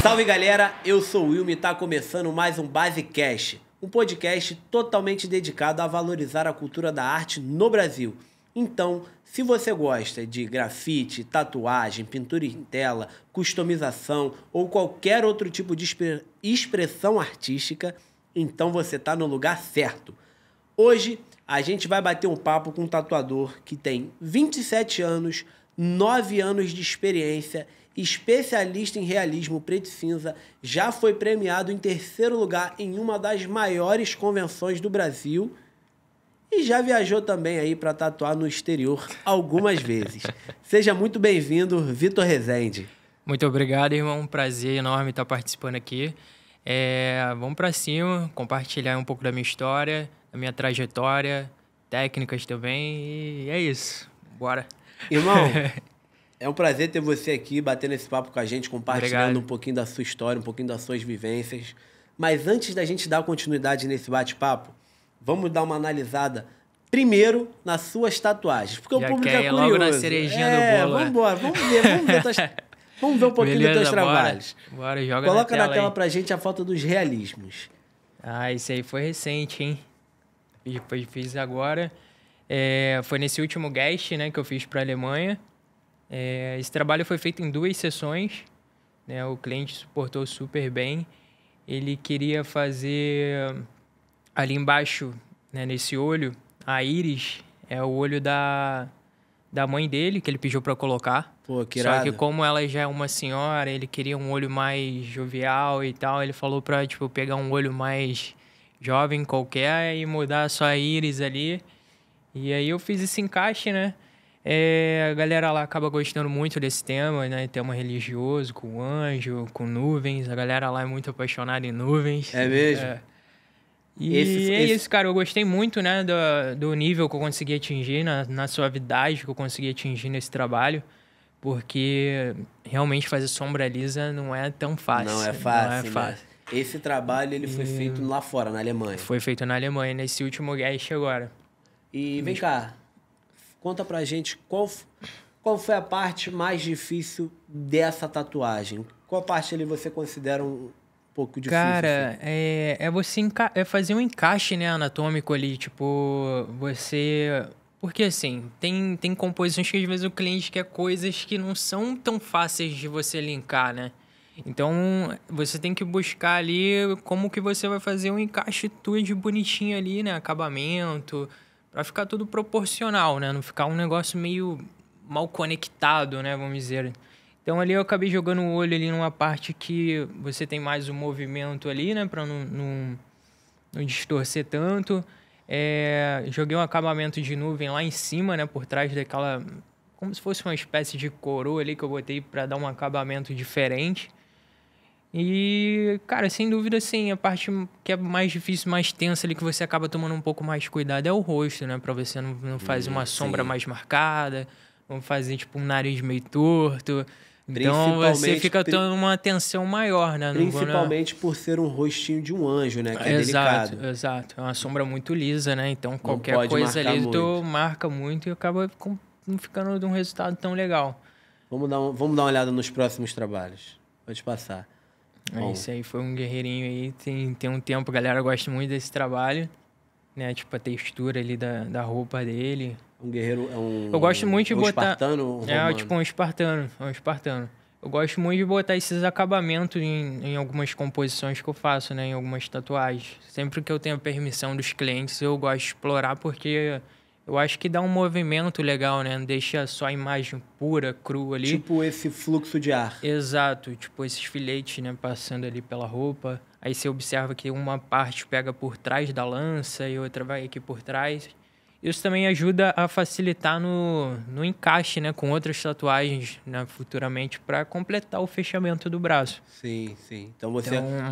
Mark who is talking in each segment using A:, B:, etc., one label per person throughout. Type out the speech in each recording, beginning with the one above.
A: Salve galera, eu sou o Wilme e tá começando mais um Basecast, um podcast totalmente dedicado a valorizar a cultura da arte no Brasil. Então, se você gosta de grafite, tatuagem, pintura em tela, customização ou qualquer outro tipo de expressão artística, então você tá no lugar certo. Hoje a gente vai bater um papo com um tatuador que tem 27 anos, 9 anos de experiência, especialista em realismo preto e cinza, já foi premiado em 3º lugar em uma das maiores convenções do Brasil e já viajou também aí para tatuar no exterior algumas vezes. Seja muito bem-vindo, Vitor Rezende.
B: Muito obrigado, irmão. Um prazer enorme estar participando aqui. Vamos para cima, compartilhar um pouco da minha história, da minha trajetória, técnicas também, e é isso. Bora.
A: Irmão, é um prazer ter você aqui, batendo esse papo com a gente, compartilhando
B: Obrigado.
A: um pouquinho da sua história, um pouquinho das suas vivências. Mas antes da gente dar continuidade nesse bate-papo, vamos dar uma analisada primeiro nas suas tatuagens. Porque
B: Já
A: o público
B: quer
A: é
B: ir
A: curioso.
B: logo na cerejinha do bolo, né?
A: Vamos embora, vamos ver um pouquinho dos teus trabalhos.
B: Bora, joga
A: Coloca
B: na
A: na tela
B: aí.
A: pra gente a foto dos realismos.
B: Ah, isso aí foi recente, hein? Fiz agora. Foi nesse último guest, né, que eu fiz para a Alemanha. Esse trabalho foi feito em 2 sessões, né? O cliente suportou super bem. Ele queria fazer ali embaixo, né, nesse olho, a íris é o olho da mãe dele, que ele pediu para colocar.
A: Pô, que
B: Só
A: irado.
B: que como ela já é uma senhora, ele queria um olho mais jovial e tal. Ele falou pra, pegar um olho mais jovem qualquer e mudar só a íris ali. E aí eu fiz esse encaixe, né? A galera lá acaba gostando muito desse tema, né? Tema religioso, com anjo, com nuvens. A galera lá é muito apaixonada em nuvens.
A: É mesmo?
B: E é isso, cara. Eu gostei muito, né, do nível que eu consegui atingir, na suavidade que eu consegui atingir nesse trabalho. Porque realmente fazer sombra lisa não é tão fácil.
A: Não é fácil,
B: Não é
A: né?
B: fácil.
A: Esse trabalho ele foi feito lá fora, na Alemanha.
B: Foi feito na Alemanha, nesse último guest agora.
A: E vem cá, conta pra gente qual foi a parte mais difícil dessa tatuagem? Qual parte ali você considera um pouco difícil?
B: Cara,
A: assim?
B: você fazer um encaixe, né, anatômico ali, você... Porque, assim, tem composições que às vezes o cliente quer coisas que não são tão fáceis de você linkar, né? Então, você tem que buscar ali como que você vai fazer um encaixe tudo bonitinho ali, né? Acabamento, pra ficar tudo proporcional, né? Não ficar um negócio meio mal conectado, né? Vamos dizer. Então, ali eu acabei jogando o olho ali numa parte que você tem mais o movimento ali, né? Pra não distorcer tanto. Joguei um acabamento de nuvem lá em cima, né? Por trás daquela... Como se fosse uma espécie de coroa ali que eu botei pra dar um acabamento diferente. E, cara, sem dúvida, assim, a parte que é mais difícil, mais tensa ali, que você acaba tomando um pouco mais cuidado é o rosto, né? Pra você não fazer uma sombra mais marcada, não fazer, um nariz meio torto. Então, você fica tendo uma atenção maior, né?
A: Principalmente por ser um rostinho de um anjo, né? Que é delicado.
B: Exato. É uma sombra muito lisa, né? Então, qualquer coisa ali, tu marca muito e acaba não ficando de um resultado tão legal.
A: Vamos dar uma olhada nos próximos trabalhos. Pode passar.
B: Isso aí foi um guerreirinho aí. Tem um tempo, a galera gosta muito desse trabalho, né? A textura ali da roupa dele.
A: Um guerreiro,
B: eu gosto muito de botar...
A: espartano?
B: Um espartano. Eu gosto muito de botar esses acabamentos em algumas composições que eu faço, né? Em algumas tatuagens. Sempre que eu tenho a permissão dos clientes, eu gosto de explorar, porque eu acho que dá um movimento legal, né? Não deixa só a imagem pura, crua ali.
A: Tipo esse fluxo de ar.
B: Exato. Esses filetes, né? Passando ali pela roupa. Aí você observa que uma parte pega por trás da lança e outra vai aqui por trás. Isso também ajuda a facilitar no encaixe, né? Com outras tatuagens, né, futuramente, para completar o fechamento do braço.
A: Sim. Então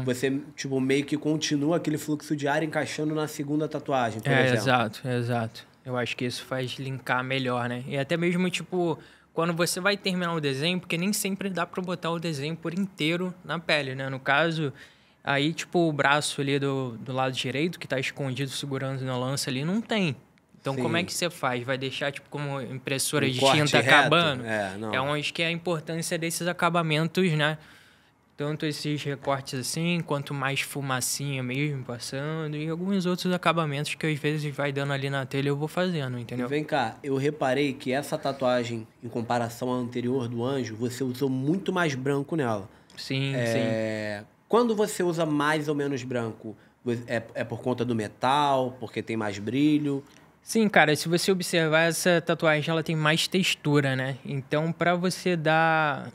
A: você meio que continua aquele fluxo de ar encaixando na segunda tatuagem, por exemplo.
B: Exato. Eu acho que isso faz linkar melhor, né? E até mesmo, quando você vai terminar o desenho, porque nem sempre dá para botar o desenho por inteiro na pele, né? No caso, aí, o braço ali do lado direito, que tá escondido segurando na lança ali, não tem. Então, como é que você faz? Vai deixar, como impressora de tinta acabando?
A: Não.
B: É onde que é a importância desses acabamentos, né? Tanto esses recortes assim, quanto mais fumacinha mesmo passando. E alguns outros acabamentos que às vezes vai dando ali na telha eu vou fazendo,
A: E
B: entendeu?
A: vem cá, eu reparei que essa tatuagem, em comparação à anterior do anjo, você usou muito mais branco nela.
B: Sim, sim.
A: Quando você usa mais ou menos branco, é por conta do metal, porque tem mais brilho?
B: Sim, cara, se você observar, essa tatuagem ela tem mais textura, né? Então, para você dar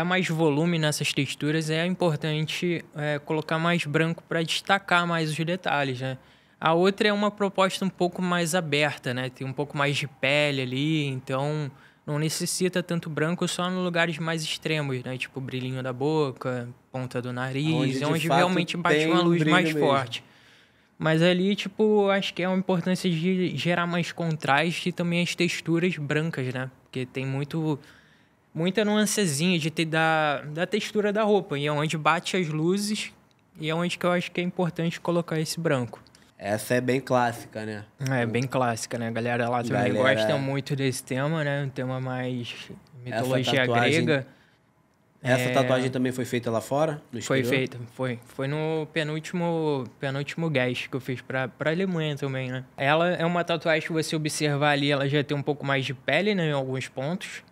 B: mais volume nessas texturas, é importante colocar mais branco para destacar mais os detalhes, né? A outra é uma proposta um pouco mais aberta, né? Tem um pouco mais de pele ali, então não necessita tanto branco só nos lugares mais extremos, né? Tipo o brilhinho da boca, ponta do
A: Onde
B: nariz, é
A: de
B: onde
A: fato
B: realmente bate
A: tem
B: uma
A: um
B: luz mais
A: brilho mesmo.
B: forte. Mas ali, tipo, acho que é uma importância de gerar mais contraste e também as texturas brancas, né? Porque tem muita nuancezinha da textura da roupa. E é onde bate as luzes e é onde que eu acho que é importante colocar esse branco.
A: Essa é bem clássica, né?
B: É bem clássica, né? A galera lá também gosta
A: Galera,
B: muito desse tema, né? Um tema mais
A: essa
B: mitologia
A: tatuagem,
B: grega.
A: essa tatuagem também foi feita lá fora, no
B: Foi
A: exterior?
B: feito, foi. Foi no penúltimo Guest que eu fiz pra Alemanha também, né? Ela é uma tatuagem que você observar ali, ela já tem um pouco mais de pele, né? Em alguns pontos,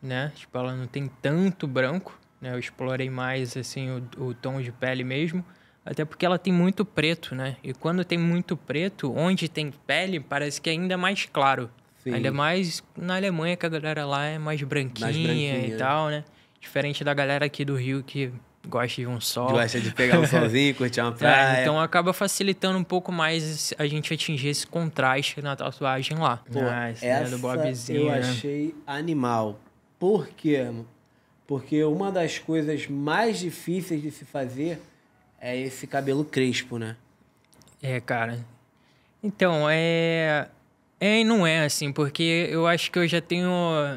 B: né? Tipo, ela não tem tanto branco, né? Eu explorei mais, assim, o tom de pele mesmo. Até porque ela tem muito preto, né? E quando tem muito preto, onde tem pele, parece que é ainda mais claro. Ainda
A: Sim,
B: mais na Alemanha, que a galera lá é mais
A: mais
B: branquinha e
A: branquinha.
B: tal, né? Diferente da galera aqui do Rio que gosta de um sol.
A: Gosta de pegar um solzinho, curtir uma
B: É,
A: praia.
B: então acaba facilitando um pouco mais a gente atingir esse contraste na tatuagem lá.
A: Pô,
B: Essa ideia do
A: essa eu
B: Bobzinho, né?
A: achei animal. Por quê? Porque uma das coisas mais difíceis de se fazer é esse cabelo crespo, né?
B: É, cara. Então, É e não é, assim, porque eu acho que eu já tenho.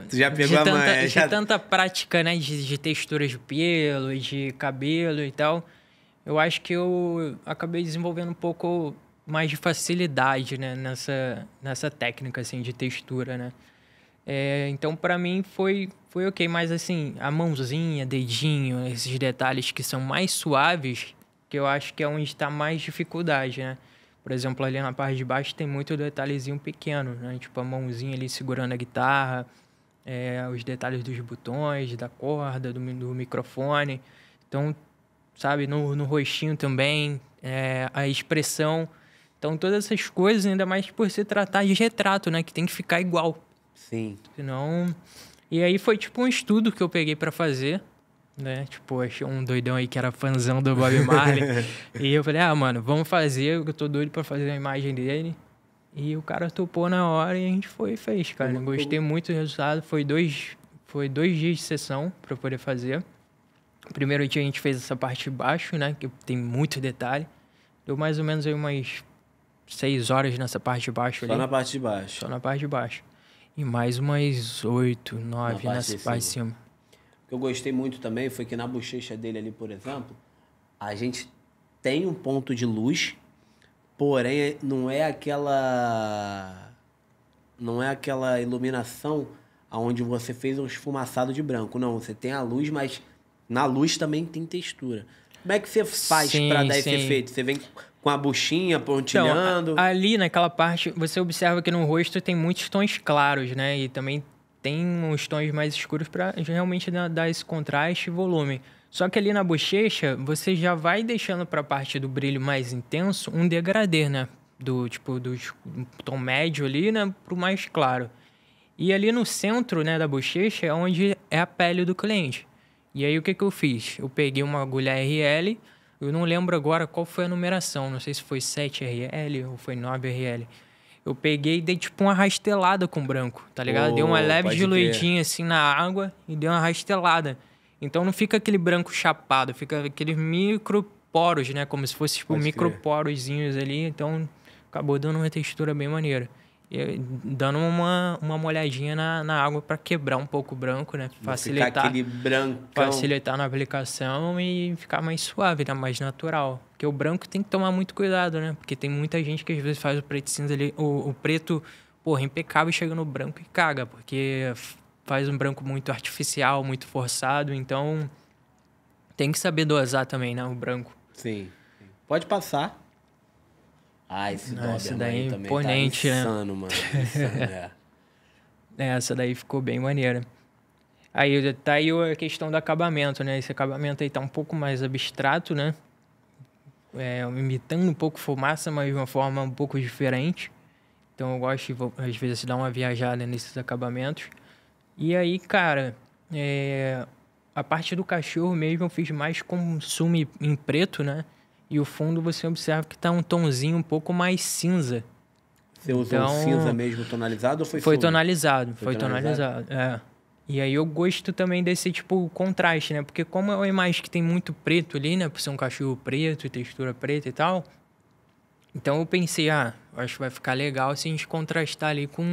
A: Tu já pegou a manha,
B: De
A: já...
B: tanta prática, né? De textura de pelo, de cabelo e tal. Eu acho que eu acabei desenvolvendo um pouco mais de facilidade, né? Nessa técnica, assim, de textura, né? Então, pra mim, foi ok. Mas, assim, a mãozinha, dedinho, esses detalhes que são mais suaves, que eu acho que é onde está mais dificuldade, né? Por exemplo, ali na parte de baixo tem muito detalhezinho pequeno, né? Tipo, a mãozinha ali segurando a guitarra, os detalhes dos botões, da corda, do microfone. Então, sabe, no rostinho também, a expressão. Então, todas essas coisas, ainda mais por se tratar de retrato, né? Que tem que ficar igual.
A: Sim.
B: Senão... E aí foi tipo um estudo que eu peguei pra fazer, né? Tipo, achei um doidão aí que era fãzão do Bob Marley. E eu falei, mano, vamos fazer, eu tô doido pra fazer a imagem dele. E o cara topou na hora e a gente foi e fez, cara. Gostei muito do resultado. Foi dois dias de sessão pra eu poder fazer. O primeiro dia a gente fez essa parte de baixo, né? Que tem muito detalhe. Deu mais ou menos aí umas 6 horas nessa parte de baixo ali.
A: Só na parte de baixo.
B: Só na parte de baixo. E mais umas 8, 9
A: parte
B: nessa
A: de
B: parte de cima.
A: O que eu gostei muito também foi que na bochecha dele ali, por exemplo, a gente tem um ponto de luz, porém não é aquela iluminação aonde você fez um esfumaçado de branco. Não, você tem a luz, mas na luz também tem textura. Como é que você faz
B: Sim,
A: pra dar esse
B: sim.
A: efeito? Você vem com a buchinha
B: Então,
A: pontilhando?
B: ali naquela parte, você observa que no rosto tem muitos tons claros, né? E também tem uns tons mais escuros para realmente dar esse contraste e volume. Só que ali na bochecha, você já vai deixando para a parte do brilho mais intenso um degradê, né? Do tom médio ali, né, pro mais claro. E ali no centro, né, da bochecha é onde é a pele do cliente. E aí o que eu fiz? Eu peguei uma agulha RL, eu não lembro agora qual foi a numeração, não sei se foi 7RL ou foi 9RL. Eu peguei e dei tipo uma rastelada com branco, tá ligado? Dei uma leve
A: Pode
B: diluidinha assim na água e dei uma rastelada. Então não fica aquele branco chapado, fica aqueles microporos, né? Como se fosse tipo
A: Pode crer.
B: microporozinhos ali. Então acabou dando uma textura bem maneira. E dando uma molhadinha na água para quebrar um pouco o branco, né?
A: Não ficar aquele brancão.
B: Facilitar na aplicação e ficar mais suave, né? Mais natural. Porque o branco tem que tomar muito cuidado, né? Porque tem muita gente que às vezes faz o preto cinza ali, o preto, porra, impecável, chega no branco e caga, porque faz um branco muito artificial, muito forçado, então Tem que saber dosar também, né? O branco.
A: Sim. Pode passar. Ah, esse
B: Esse
A: Doberman
B: daí é
A: aí também
B: imponente,
A: tá
B: né?
A: insano, mano. Insano, é.
B: Essa daí ficou bem maneira. Aí tá aí a questão do acabamento, né? Esse acabamento aí tá um pouco mais abstrato, né? Imitando um pouco fumaça, mas de uma forma um pouco diferente. Então eu gosto de, às vezes, dar uma viajada nesses acabamentos. E aí, cara, a parte do cachorro mesmo eu fiz mais com sume em preto, né? E o fundo você observa que tá um tonzinho um pouco mais cinza.
A: Você usou um cinza mesmo tonalizado ou foi
B: Foi
A: sume?
B: tonalizado,
A: Foi tonalizado?
B: E aí eu gosto também desse tipo contraste, né? Porque como é uma imagem que tem muito preto ali, né? Por ser um cachorro preto e textura preta e tal. Então eu pensei, acho que vai ficar legal se a gente contrastar ali com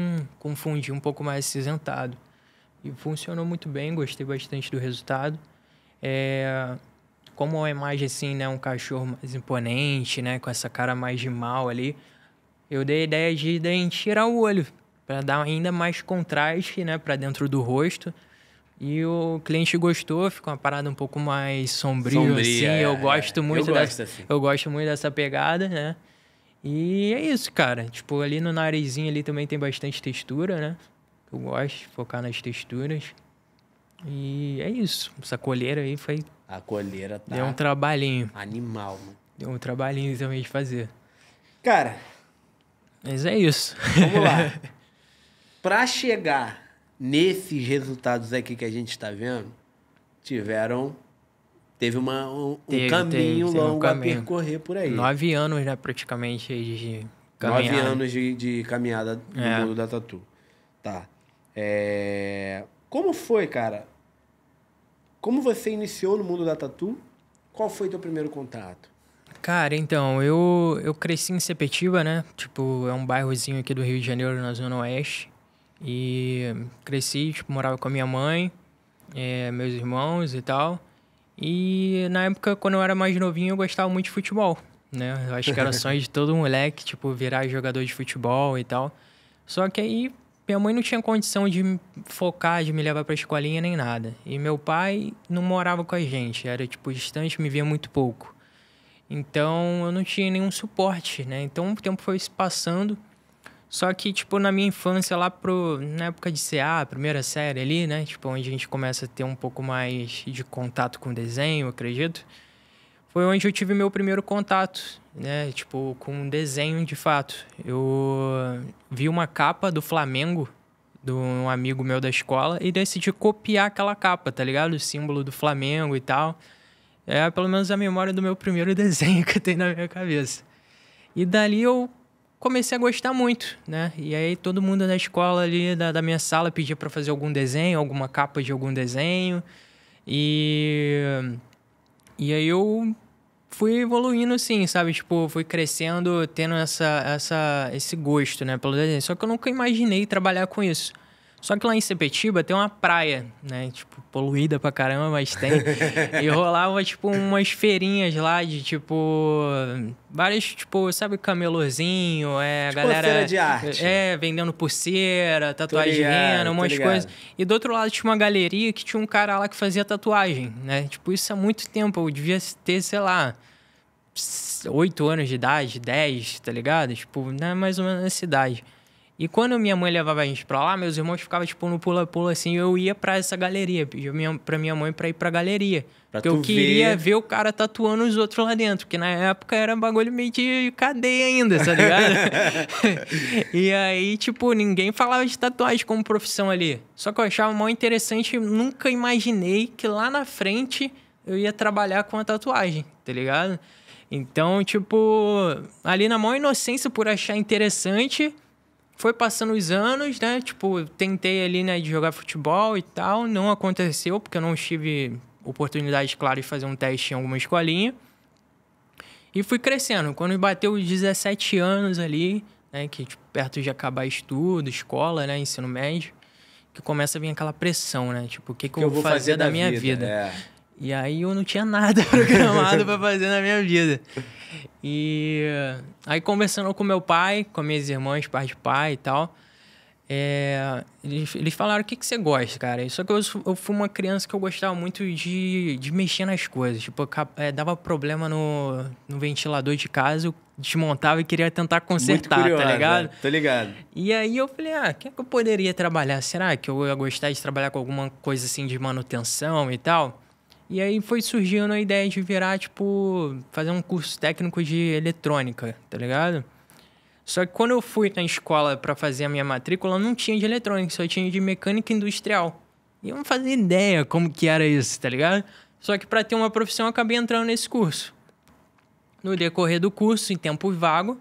B: um fundinho um pouco mais acinzentado. E funcionou muito bem, gostei bastante do resultado. Como a imagem assim, né? Um cachorro mais imponente, né? Com essa cara mais de mal ali. Eu dei a ideia de a gente tirar o olho, para dar ainda mais contraste, né, para dentro do rosto. E o cliente gostou, ficou uma parada um pouco mais sombria assim. Eu gosto muito eu gosto muito dessa pegada, né? E é isso, cara. Tipo, ali no narizinho ali também tem bastante textura, né? Eu gosto de focar nas texturas. E é isso. Essa colheira aí foi...
A: A colheira tá...
B: Deu um trabalhinho.
A: Animal, mano.
B: Deu um trabalhinho também de fazer.
A: Cara...
B: Mas é isso.
A: Vamos lá. Pra chegar nesses resultados aqui que a gente tá vendo, teve um caminho longo a percorrer por aí.
B: 9 anos, né, praticamente, de caminhada.
A: 9 anos de caminhada no mundo da tatu. Tá. Como foi, cara? Como você iniciou no mundo da tatu? Qual foi teu primeiro contato?
B: Cara, então, eu cresci em Sepetiba, né? Tipo, é um bairrozinho aqui do Rio de Janeiro, na Zona Oeste. E cresci, tipo, morava com a minha mãe, meus irmãos e tal. E na época, quando eu era mais novinho, eu gostava muito de futebol, né? Eu acho que era sonho de todo moleque, tipo, virar jogador de futebol e tal. Só que aí, minha mãe não tinha condição de me focar, de me levar pra escolinha nem nada. E meu pai não morava com a gente, era, tipo, distante, me via muito pouco. Então, eu não tinha nenhum suporte, né? Então, o tempo foi se passando. Só que, tipo, na minha infância, na época de CA, primeira série ali, né? Tipo, onde a gente começa a ter um pouco mais de contato com desenho, acredito. Foi onde eu tive meu primeiro contato, né? Tipo, com desenho de fato. Eu vi uma capa do Flamengo, de um amigo meu da escola, e decidi copiar aquela capa, tá ligado? O símbolo do Flamengo e tal. Pelo menos a memória do meu primeiro desenho que tem na minha cabeça. E dali eu comecei a gostar muito, né? E aí todo mundo da escola ali, da minha sala, pedia para fazer algum desenho, alguma capa de algum desenho. E aí eu fui evoluindo assim, sabe? Tipo, fui crescendo, tendo esse gosto, né? Pelo desenho. Só que eu nunca imaginei trabalhar com isso. Só que lá em Sepetiba tem uma praia, né? Tipo, poluída pra caramba, mas tem. E rolava, tipo, umas feirinhas lá de, tipo... Vários, tipo, sabe, camelôzinho, a galera...
A: feira de arte.
B: Vendendo pulseira, tatuagem de rena, umas coisas. E do outro lado tinha uma galeria que tinha um cara lá que fazia tatuagem, né? Tipo, isso há muito tempo. Eu devia ter, sei lá, 8 anos de idade, 10, tá ligado? Tipo, né? Mais ou menos nessa idade. E quando minha mãe levava a gente pra lá, meus irmãos ficavam, tipo, no pula-pula, assim, eu ia pra essa galeria, pedia pra minha mãe pra ir pra galeria. Porque eu queria ver o cara tatuando os outros lá dentro, porque na época era um bagulho meio de cadeia ainda, tá ligado? E aí, tipo, ninguém falava de tatuagem como profissão ali. Só que eu achava mó interessante, nunca imaginei que lá na frente eu ia trabalhar com a tatuagem, tá ligado? Então, tipo, ali na maior inocência por achar interessante... Foi passando os anos, né? Tipo, tentei ali, né, de jogar futebol e tal. Não aconteceu, porque eu não tive oportunidade, claro, de fazer um teste em alguma escolinha. E fui crescendo. Quando bateu os 17 anos ali, né? Que tipo, perto de acabar estudo, escola, né? Ensino médio. Que começa a vir aquela pressão, né? Tipo, o que eu vou fazer da minha vida? E aí eu não tinha nada programado pra fazer na minha vida. E aí conversando com meu pai, com minhas irmãs, pai de pai e tal, Eles falaram, o que você gosta, cara? Só que eu fui uma criança que eu gostava muito de mexer nas coisas. Tipo, dava problema no ventilador de casa, eu desmontava e queria tentar consertar,
A: muito curioso,
B: tá ligado?
A: Tô ligado.
B: E aí eu falei, o que é que eu poderia trabalhar? Será que eu ia gostar de trabalhar com alguma coisa assim de manutenção e tal? E aí foi surgindo a ideia de virar, tipo, fazer um curso técnico de eletrônica, tá ligado? Só que quando eu fui na escola para fazer a minha matrícula, não tinha de eletrônica, só tinha de mecânica industrial. E eu não fazia ideia como que era isso, tá ligado? Só que para ter uma profissão, eu acabei entrando nesse curso. No decorrer do curso, em tempo vago,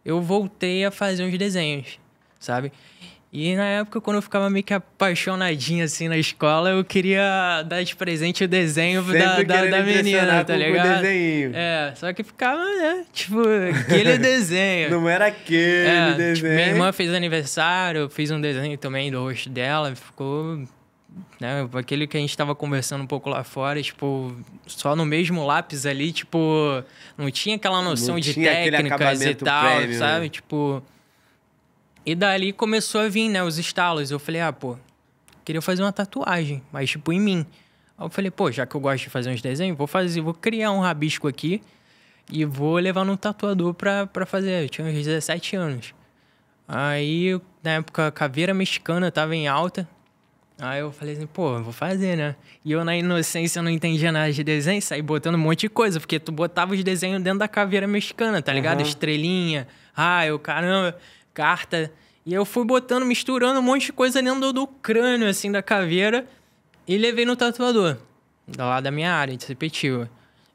B: eu voltei a fazer uns desenhos, sabe? E na época, quando eu ficava meio que apaixonadinho assim na escola, eu queria dar de presente o desenho da menina, tá ligado?
A: Com o desenho.
B: Só que ficava, né? Tipo, aquele desenho.
A: Não era aquele desenho.
B: Tipo, minha irmã fez aniversário, eu fiz um desenho também do rosto dela, ficou, né? Aquele que a gente tava conversando um pouco lá fora, tipo, só no mesmo lápis ali, tipo, não tinha aquela noção de técnicas e tal,
A: prêmio,
B: sabe?
A: né?
B: Tipo. E dali começou a vir, né, os estalos. Eu falei, queria fazer uma tatuagem, mas tipo em mim. Aí eu falei, já que eu gosto de fazer uns desenhos, vou criar um rabisco aqui e vou levar no tatuador pra fazer. Eu tinha uns 17 anos. Aí, na época, a caveira mexicana tava em alta. Aí eu falei assim, vou fazer, né? E eu, na inocência, não entendia nada de desenho, saí botando um monte de coisa, porque tu botava os desenhos dentro da caveira mexicana, tá ligado? Estrelinha, raio, caramba, carta. E eu fui botando, misturando um monte de coisa dentro do crânio, assim, da caveira, e levei no tatuador, lá da minha área, de Sepetiba.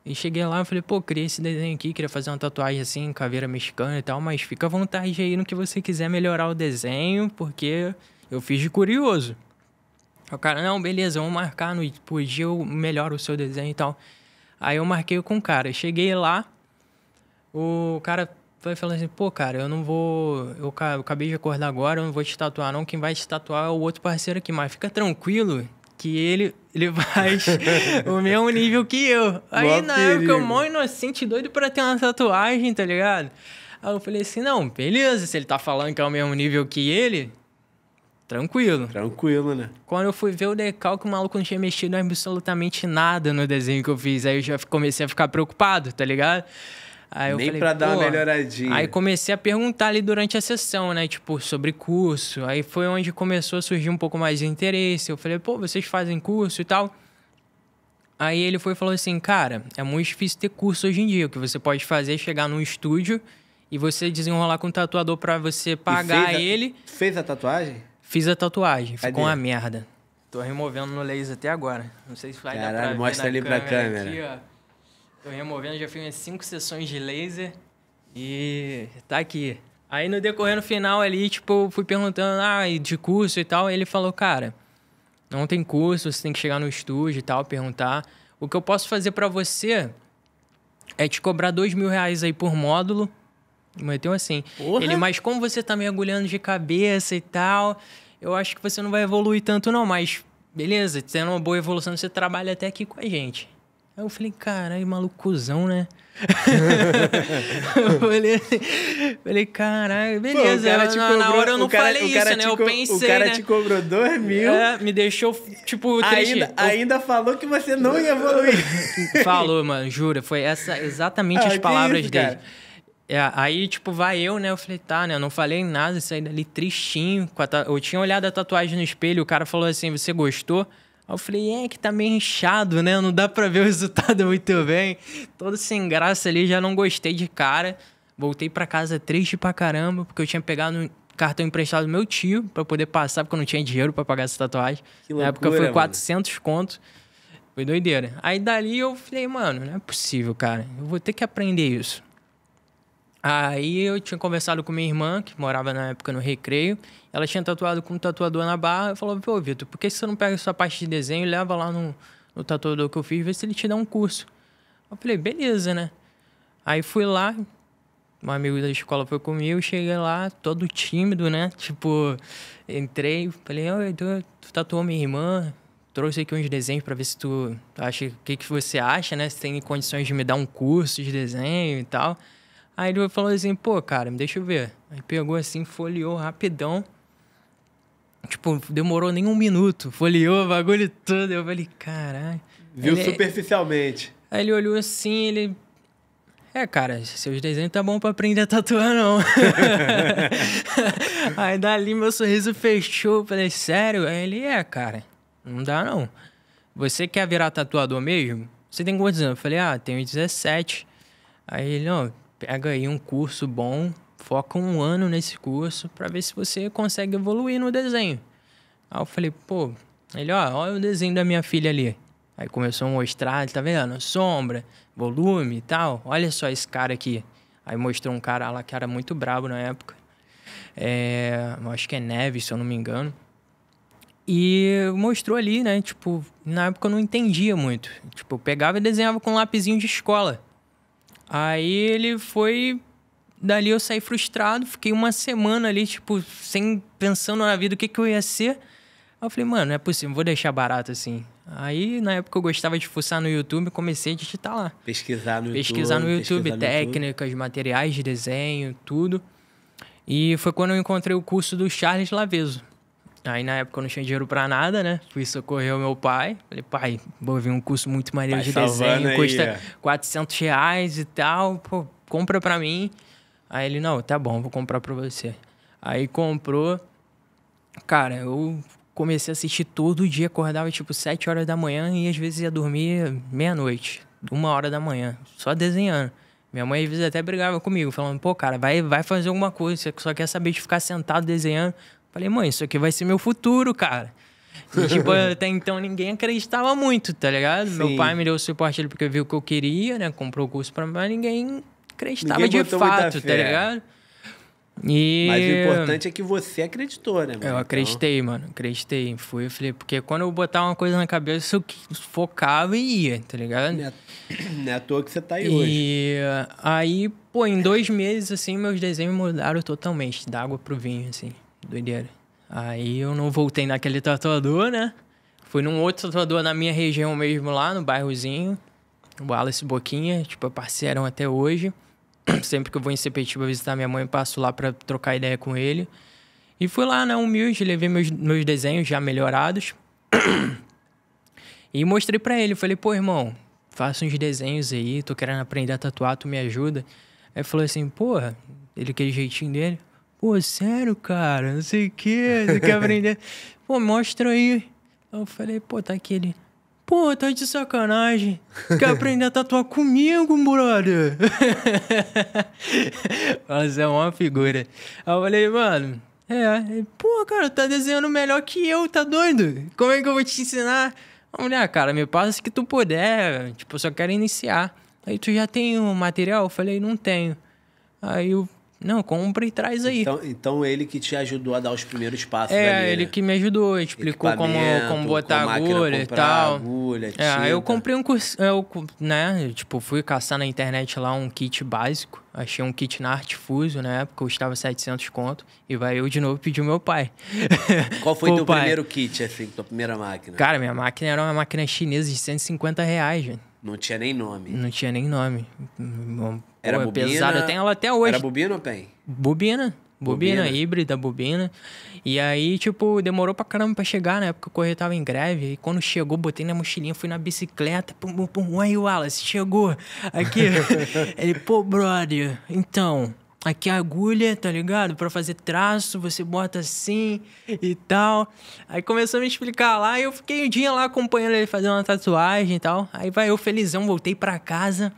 B: E cheguei lá e falei, criei esse desenho aqui, queria fazer uma tatuagem assim, caveira mexicana e tal, mas fica à vontade aí no que você quiser melhorar o desenho, porque eu fiz de curioso. O cara, não, beleza, vamos marcar no dia eu melhoro o seu desenho e tal. Aí eu marquei com o cara. Cheguei lá, o cara foi falando assim, cara, eu não vou... Eu acabei de acordar agora, eu não vou te tatuar não. Quem vai te tatuar é o outro parceiro aqui, mas fica tranquilo que ele faz o mesmo nível que eu. Aí na época eu mó inocente, doido pra ter uma tatuagem, tá ligado? Aí eu falei assim, não, beleza, se ele tá falando que é o mesmo nível que ele... Tranquilo.
A: Tranquilo, né?
B: Quando eu fui ver o decalque, o maluco não tinha mexido absolutamente nada no desenho que eu fiz. Aí eu já comecei a ficar preocupado, tá ligado? Aí eu
A: Nem
B: falei,
A: pra dar uma melhoradinha.
B: Aí comecei a perguntar ali durante a sessão, né? Tipo, sobre curso. Aí foi onde começou a surgir um pouco mais de interesse. Eu falei, vocês fazem curso e tal? Aí ele foi e falou assim, cara, é muito difícil ter curso hoje em dia. O que você pode fazer é chegar num estúdio e você desenrolar com o tatuador pra você pagar ele.
A: Fez a tatuagem?
B: Fiz a tatuagem, ficou uma merda. Tô removendo no laser até agora. Não sei se vai dar pra ver.
A: Mostra ali pra câmera.
B: Aqui, ó. Tô removendo, já fiz umas 5 sessões de laser e tá aqui. Aí no decorrer no final ali, tipo, fui perguntando, de curso e tal. Ele falou, cara, não tem curso, você tem que chegar no estúdio e tal, perguntar. O que eu posso fazer pra você é te cobrar R$2.000 aí por módulo. Meteu assim.
A: Porra.
B: Ele, mas como você tá mergulhando de cabeça e tal, eu acho que você não vai evoluir tanto não, mas beleza, tendo uma boa evolução, você trabalha até aqui com a gente. Aí eu falei, caralho, malucozão, né? Eu falei, caralho, beleza. Na hora eu não falei isso, né? Eu pensei,
A: o cara
B: né?
A: te cobrou 2.000.
B: Me deixou, tipo, triste.
A: Ainda falou que você não ia evoluir.
B: Falou, mano, jura. Foi exatamente as palavras dele. Aí, tipo, vai eu, né? Eu falei, tá, né? Eu não falei nada, saí dali tristinho. Eu tinha olhado a tatuagem no espelho, o cara falou assim, você gostou? Aí eu falei, que tá meio inchado, né? Não dá pra ver o resultado muito bem. Todo sem graça ali, já não gostei de cara. Voltei pra casa triste pra caramba, porque eu tinha pegado um cartão emprestado do meu tio pra poder passar, porque eu não tinha dinheiro pra pagar essa tatuagem.
A: Que loucura,
B: na época foi 400 conto. Foi doideira. Aí dali eu falei, mano, não é possível, cara. Eu vou ter que aprender isso. Aí eu tinha conversado com minha irmã, que morava na época no Recreio. Ela tinha tatuado com um tatuador na barra. Eu falei, Vitor, por que você não pega essa parte de desenho e leva lá no tatuador que eu fiz, vê se ele te dá um curso? Eu falei, beleza, né? Aí fui lá, um amigo da escola foi comigo, cheguei lá, todo tímido, né? Tipo, entrei, falei, tu tatuou minha irmã, trouxe aqui uns desenhos pra ver se tu acha, o que você acha, né? Se tem condições de me dar um curso de desenho e tal. Aí ele falou assim, cara, deixa eu ver. Aí pegou assim, folheou rapidão. Tipo, demorou nem 1 minuto. Folheou o bagulho todo. Eu falei, caralho.
A: Viu superficialmente.
B: Aí ele olhou assim, ele... cara, seus desenhos tá bom pra aprender a tatuar, não. Aí dali meu sorriso fechou. Falei, sério? Aí ele, cara, não dá não. Você quer virar tatuador mesmo? Você tem quantos anos? Eu falei, tenho 17. Aí ele, pega aí um curso bom, foca 1 ano nesse curso pra ver se você consegue evoluir no desenho. Aí eu falei, pô, ele, olha o desenho da minha filha ali. Aí começou a mostrar, tá vendo? Sombra, volume e tal. Olha só esse cara aqui. Aí mostrou um cara lá que era muito brabo na época. Acho que é Neves, se eu não me engano. E mostrou ali, né? Tipo, na época eu não entendia muito. Tipo, eu pegava e desenhava com um lapisinho de escola. Aí ele foi... Dali eu saí frustrado. Fiquei 1 semana ali, tipo, pensando na vida, o que eu ia ser. Aí eu falei, mano, não é possível, vou deixar barato assim. Aí, na época, eu gostava de fuçar no YouTube, comecei a digitar lá.
A: Pesquisar no YouTube,
B: técnicas, materiais de desenho, tudo. E foi quando eu encontrei o curso do Charles Laveso. Aí, na época, eu não tinha dinheiro pra nada, né? Fui socorrer o meu pai. Falei, pai, vou ver um curso muito maneiro de desenho, custa R$400 e tal. Pô, compra pra mim. Aí ele, não, tá bom, vou comprar pra você. Aí comprou. Cara, eu comecei a assistir todo dia, acordava tipo 7 horas da manhã e às vezes ia dormir meia-noite, 1 hora da manhã, só desenhando. Minha mãe às vezes até brigava comigo, falando, pô, cara, vai fazer alguma coisa, você só quer saber de ficar sentado desenhando. Falei, mãe, isso aqui vai ser meu futuro, cara. E, tipo, até então ninguém acreditava muito, tá ligado? Sim. Meu pai me deu o suporte ali porque viu o que eu queria, né? Comprou o curso pra mim, mas ninguém acreditava de fato, tá ligado?
A: Mas o importante é que você acreditou, né, mano?
B: Eu acreditei, mano. Acreditei. Fui, eu falei, porque quando eu botava uma coisa na cabeça, eu focava e ia, tá ligado?
A: Não é à toa que você tá aí hoje.
B: E aí, pô, em 2 meses, assim, meus desenhos mudaram totalmente. Da água pro vinho, assim. Doideira. Aí eu não voltei naquele tatuador, né? Fui num outro tatuador na minha região mesmo lá, no bairrozinho. O Wallace Boquinha, tipo, é parceirão até hoje. Sempre que eu vou em Sepetiba visitar minha mãe, passo lá pra trocar ideia com ele. E fui lá, né, humilde, levei meus desenhos já melhorados. E mostrei pra ele. Falei, pô, irmão, faço uns desenhos aí, tô querendo aprender a tatuar, tu me ajuda? Aí ele falou assim, porra, ele aquele jeitinho dele. Pô, sério, cara, não sei o quê, você quer aprender? Pô, mostra aí. Eu falei, pô, tá aqui ele. Pô, tá de sacanagem. Quer aprender a tatuar comigo, brother? Você é uma figura. Aí eu falei, mano, pô, cara, tá desenhando melhor que eu, tá doido? Como é que eu vou te ensinar? A mulher, cara, me passa que tu puder. Tipo, eu só quero iniciar. Aí, tu já tem o material? Eu falei, não tenho. Aí eu... Não, compra e traz aí.
A: Então ele que te ajudou a dar os primeiros passos ali,
B: ele
A: né?
B: que me ajudou, explicou como botar agulha e tal. Aí eu comprei um curso, né? Tipo, fui caçar na internet lá um kit básico. Achei um kit na Art Fusion na época, custava 700 conto. E vai eu de novo pedir o meu pai.
A: Qual foi teu primeiro kit, assim, tua primeira máquina?
B: Cara, minha máquina era uma máquina chinesa de R$150, gente.
A: Não tinha nem nome.
B: Não tinha nem nome.
A: Era bobina?
B: Pesada, eu tenho ela até hoje.
A: Era bobina ou pen?
B: Bobina, híbrida, bobina. E aí, tipo, demorou pra caramba pra chegar, né? Porque o correio tava em greve. E quando chegou, botei na mochilinha, fui na bicicleta. Pum, pum, pum. Aí o Wallace chegou. Aqui. Ele, pô, brother, então... Aqui a agulha, tá ligado? Pra fazer traço, você bota assim e tal. Aí começou a me explicar lá e eu fiquei um dia lá acompanhando ele fazer uma tatuagem e tal. Aí vai eu felizão, voltei pra casa.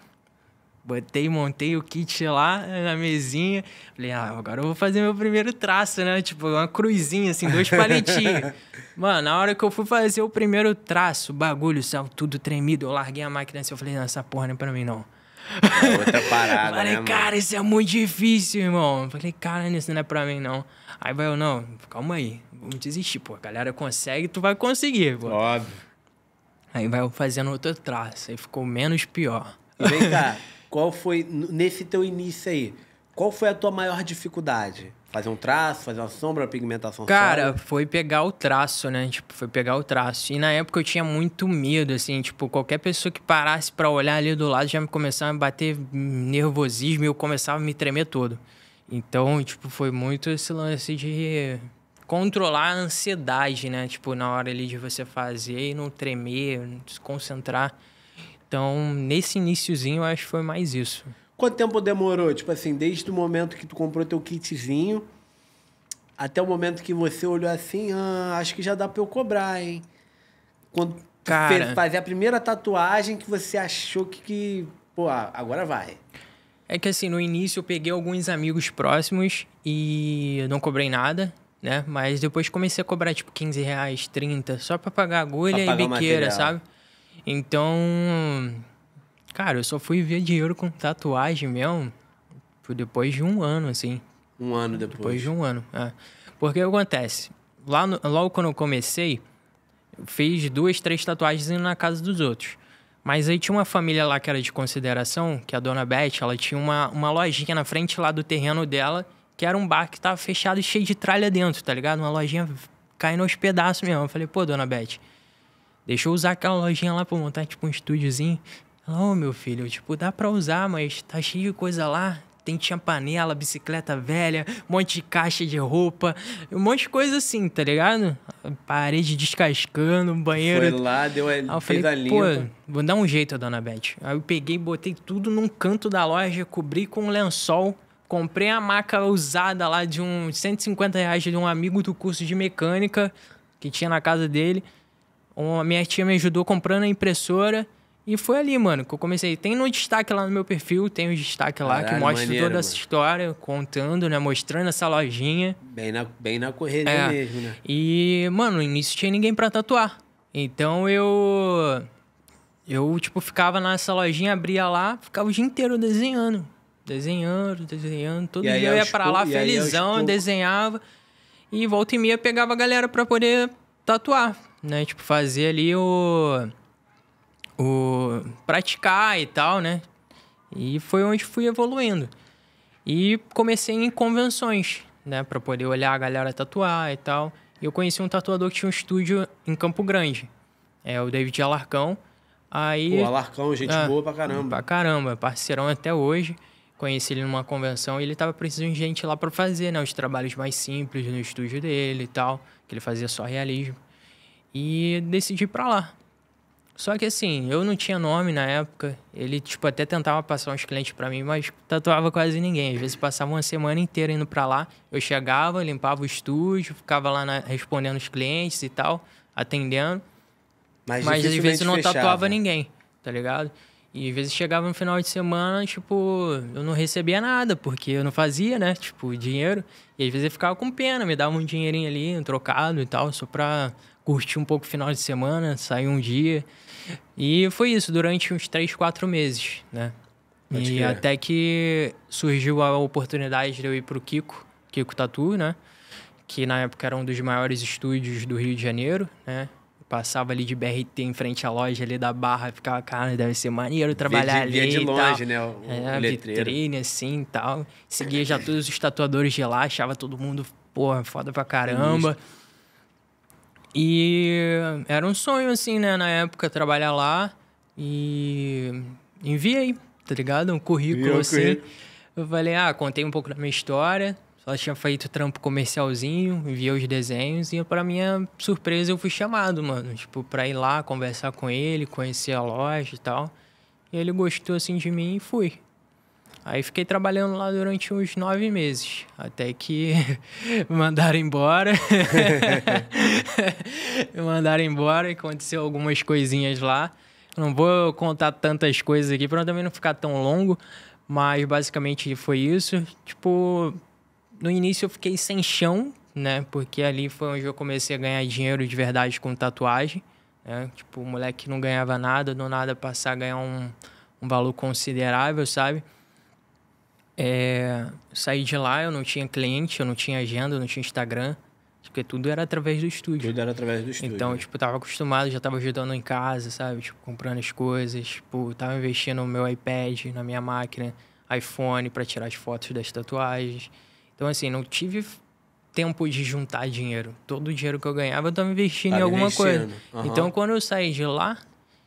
B: Montei o kit lá na mesinha. Falei, agora eu vou fazer meu primeiro traço, né? Tipo, uma cruzinha, assim, 2 palitinhos. Mano, na hora que eu fui fazer o primeiro traço, o bagulho saiu tudo tremido. Eu larguei a máquina assim, eu falei, não, essa porra não é pra mim, não.
A: É outra parada,
B: falei,
A: né,
B: cara, isso é muito difícil, irmão. Falei, cara, isso não é pra mim, não. Aí vai eu, não, calma aí, vamos desistir, pô. A galera consegue, tu vai conseguir, pô.
A: Óbvio.
B: Aí vai eu fazendo outro traço, aí ficou menos pior.
A: E vem cá, qual foi, nesse teu início aí, qual foi a tua maior dificuldade? Fazer um traço, fazer uma sombra, uma pigmentação
B: Cara,
A: sólida?
B: foi pegar o traço, né? Tipo, foi pegar o traço. E na época eu tinha muito medo, assim, tipo, qualquer pessoa que parasse pra olhar ali do lado já me começava a bater nervosismo e eu começava a me tremer todo. Então, tipo, foi muito esse lance de controlar a ansiedade, né? Tipo, na hora ali de você fazer e não tremer, se concentrar. Então, nesse iniciozinho, eu acho que foi mais isso.
A: Quanto tempo demorou? Tipo assim, desde o momento que tu comprou teu kitzinho até o momento que você olhou assim, acho que já dá pra eu cobrar, hein? Quando tu
B: Cara,
A: fazer a primeira tatuagem que você achou que pô, agora vai.
B: é que assim, no início eu peguei alguns amigos próximos e eu não cobrei nada, né? Mas depois comecei a cobrar tipo R$ 15, 30, só pra pagar agulha
A: Pra pagar
B: e
A: o
B: biqueira,
A: material.
B: sabe? Então, cara, eu só fui ver dinheiro com tatuagem mesmo depois de um ano, assim.
A: Um ano
B: Depois
A: depois.
B: de um ano, é. Porque o que acontece? Logo quando eu comecei, eu fiz 2, 3 tatuagens indo na casa dos outros. Mas aí tinha uma família lá que era de consideração, que a dona Beth, ela tinha uma lojinha na frente lá do terreno dela, que era um bar que tava fechado e cheio de tralha dentro, tá ligado? Uma lojinha caindo aos pedaços mesmo. Eu falei, pô, dona Beth, deixa eu usar aquela lojinha lá pra montar, tipo, um estúdiozinho. Ela, ô, meu filho, tipo, dá pra usar, mas tá cheio de coisa lá. Tinha panela, bicicleta velha, um monte de caixa de roupa, um monte de coisa assim, tá ligado? Parede descascando, banheiro.
A: Foi lá,
B: Aí eu
A: fez
B: falei,
A: a
B: pô,
A: limpa.
B: vou dar um jeito, dona Beth. Aí eu peguei, botei tudo num canto da loja, cobri com um lençol, comprei a maca usada lá de uns R$ 150 de um amigo do curso de mecânica que tinha na casa dele. Minha tia me ajudou comprando a impressora. E foi ali, mano, que eu comecei. Tem no destaque lá no meu perfil, tem o destaque lá que
A: Caralho,
B: mostra
A: maneiro,
B: toda essa
A: mano.
B: história, contando, né? Mostrando essa lojinha.
A: Bem na correria mesmo, né?
B: E, mano, no início tinha ninguém pra tatuar. Então eu, tipo, ficava nessa lojinha, abria lá, ficava o dia inteiro desenhando. Desenhando. Todo
A: E aí,
B: dia eu ia
A: aos
B: pra lá,
A: pou- e aí, aos
B: felizão,
A: poucos-
B: desenhava. E volta e meia pegava a galera pra poder tatuar, né? Tipo, fazer ali o praticar e tal, né? E foi onde fui evoluindo. E comecei em convenções, né? Pra poder olhar a galera tatuar e tal. E eu conheci um tatuador que tinha um estúdio em Campo Grande. É o David Alarcão. Aí...
A: Pô, Alarcão, gente boa pra caramba.
B: Pra caramba, parceirão até hoje. Conheci ele numa convenção e ele tava precisando de gente lá pra fazer, né? Os trabalhos mais simples no estúdio dele e tal. Que ele fazia só realismo. E decidi ir pra lá. Só que assim, eu não tinha nome na época. Ele, tipo, até tentava passar uns clientes pra mim, mas tatuava quase ninguém. Às vezes passava uma semana inteira indo pra lá. Eu chegava, limpava o estúdio, ficava lá respondendo os clientes e tal, atendendo. Mas às
A: dificilmente
B: vezes não
A: fechava.
B: tatuava ninguém, tá ligado? E às vezes chegava no final de semana, tipo, eu não recebia nada, porque eu não fazia, né? Tipo, dinheiro. E às vezes eu ficava com pena, me dava um dinheirinho ali, um trocado e tal, só pra curtir um pouco o final de semana, sair um dia. E foi isso durante uns 3, 4 meses, né?
A: Pode
B: E
A: crer.
B: até que surgiu a oportunidade de eu ir pro Kiko Tatu, né? Que na época era um dos maiores estúdios do Rio de Janeiro, né? Passava ali de BRT em frente à loja ali da Barra, ficava, cara, deve ser maneiro trabalhar ali
A: Via de
B: e
A: longe,
B: tal.
A: né? O
B: É,
A: letreiro.
B: vitrine assim e tal. Seguia já todos os tatuadores de lá, achava todo mundo, porra, foda pra caramba. E era um sonho, assim, né, na época, trabalhar lá. E enviei, tá ligado? Um currículo,
A: Enviou o
B: assim.
A: currículo.
B: Eu falei, contei um pouco da minha história. Só tinha feito trampo comercialzinho, enviei os desenhos. E pra minha surpresa, eu fui chamado, mano. Tipo, pra ir lá, conversar com ele, conhecer a loja e tal. E ele gostou, assim, de mim e fui. Aí fiquei trabalhando lá durante uns 9 meses, até que me mandaram embora. Me mandaram embora e aconteceu algumas coisinhas lá. Não vou contar tantas coisas aqui para também não ficar tão longo, mas basicamente foi isso. Tipo, no início eu fiquei sem chão, né? Porque ali foi onde eu comecei a ganhar dinheiro de verdade com tatuagem, né? Tipo, o moleque que não ganhava nada, do nada passar a ganhar um valor considerável, sabe? Saí de lá, eu não tinha cliente, eu não tinha agenda, eu não tinha Instagram, porque tudo era através do estúdio.
A: Tudo era através do estúdio.
B: Então,
A: né?
B: tipo, tava acostumado, já tava ajudando em casa, sabe? Tipo, comprando as coisas, tipo, tava investindo no meu iPad, na minha máquina, iPhone pra tirar as fotos das tatuagens. Então, assim, não tive tempo de juntar dinheiro. Todo o dinheiro que eu ganhava, eu tava investindo em
A: Tava
B: alguma coisa.
A: investindo. Aham.
B: Então, quando eu saí de lá,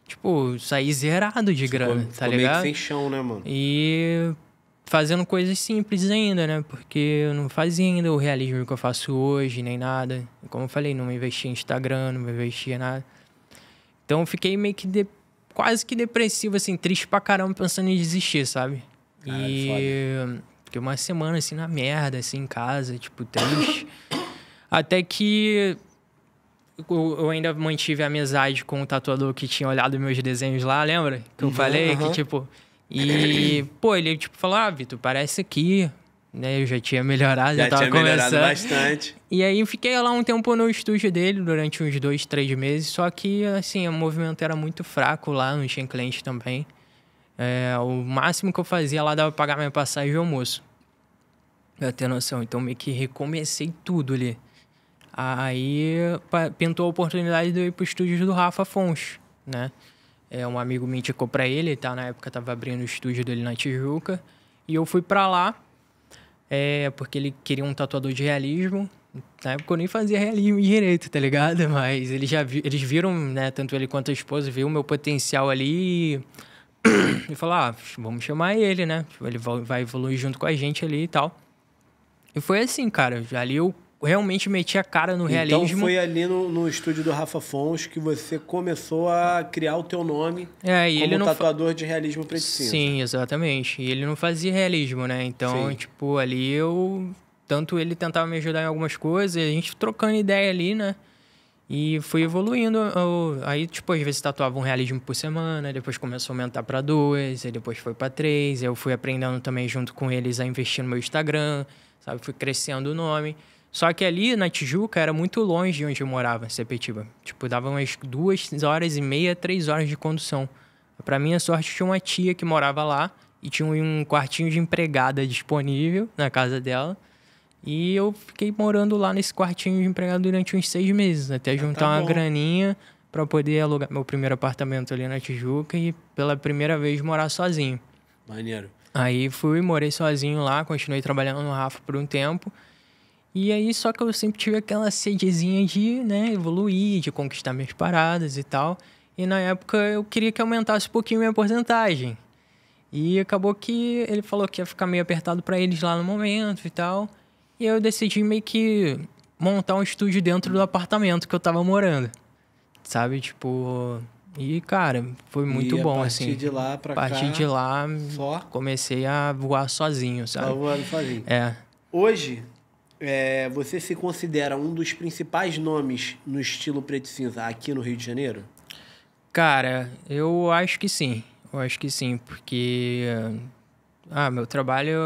B: tipo, saí zerado de grana, tá
A: Ficou meio que
B: ligado?
A: sem chão, né, mano?
B: E fazendo coisas simples ainda, né? Porque eu não fazia ainda o realismo que eu faço hoje, nem nada. Como eu falei, não me investia em Instagram, não me investia em nada. Então eu fiquei meio que quase que depressivo, assim, triste pra caramba, pensando em desistir, sabe?
A: Caralho,
B: e fiquei uma semana, assim, na merda, assim, em casa, tipo, triste. Até que eu ainda mantive a amizade com o tatuador que tinha olhado meus desenhos lá, lembra? Que eu falei que, tipo... E, pô, ele, tipo, falou, Vitor, parece aqui, né? Eu já tinha melhorado, já tava
A: melhorado
B: começando.
A: bastante.
B: E aí, eu fiquei lá um tempo no estúdio dele, durante uns 2, 3 meses. Só que, assim, o movimento era muito fraco lá, não tinha cliente também. O máximo que eu fazia lá dava pra pagar minha passagem de almoço. Pra ter noção. Então, meio que recomecei tudo ali. Aí, pintou a oportunidade de eu ir pro estúdio do Rafa Fons, né? Um amigo me indicou pra ele, tá? Na época tava abrindo o estúdio dele na Tijuca. E eu fui pra lá, porque ele queria um tatuador de realismo. Na época eu nem fazia realismo direito, tá ligado? Mas eles viram, né? Tanto ele quanto a esposa, viu o meu potencial ali e falaram, vamos chamar ele, né? Ele vai evoluir junto com a gente ali e tal. E foi assim, cara. Ali eu realmente meti a cara no realismo.
A: Então foi ali no estúdio do Rafa Fons que você começou a criar o teu nome como tatuador de realismo preto e cinza.
B: Sim, exatamente. E ele não fazia realismo, né? Então, tipo, ali tanto ele tentava me ajudar em algumas coisas, a gente trocando ideia ali, né? E fui evoluindo. Aí, tipo, às vezes tatuava um realismo por semana, depois começou a aumentar para 2, aí depois foi para 3. Eu fui aprendendo também junto com eles a investir no meu Instagram, sabe? Fui crescendo o nome. Só que ali na Tijuca era muito longe de onde eu morava, em Sepetiba. Tipo, dava umas 2h30, 3 horas de condução. Pra minha sorte, tinha uma tia que morava lá e tinha um quartinho de empregada disponível na casa dela. E eu fiquei morando lá nesse quartinho de empregada durante uns 6 meses, até juntar uma graninha pra poder alugar meu primeiro apartamento ali na Tijuca e pela primeira vez morar sozinho.
A: Maneiro.
B: Aí morei sozinho lá, continuei trabalhando no Rafa por um tempo. E aí, só que eu sempre tive aquela sedezinha de, né, evoluir, de conquistar minhas paradas e tal. E na época eu queria que aumentasse um pouquinho minha porcentagem. E acabou que ele falou que ia ficar meio apertado pra eles lá no momento e tal. E eu decidi meio que montar um estúdio dentro do apartamento que eu tava morando. Sabe, tipo... E, cara, foi muito bom, assim.
A: A partir de lá pra cá...
B: A partir de lá, comecei a voar sozinho, sabe?
A: Tava voando sozinho. Hoje... você se considera um dos principais nomes no estilo preto e cinza aqui no Rio de Janeiro?
B: Cara, eu acho que sim. Porque... meu trabalho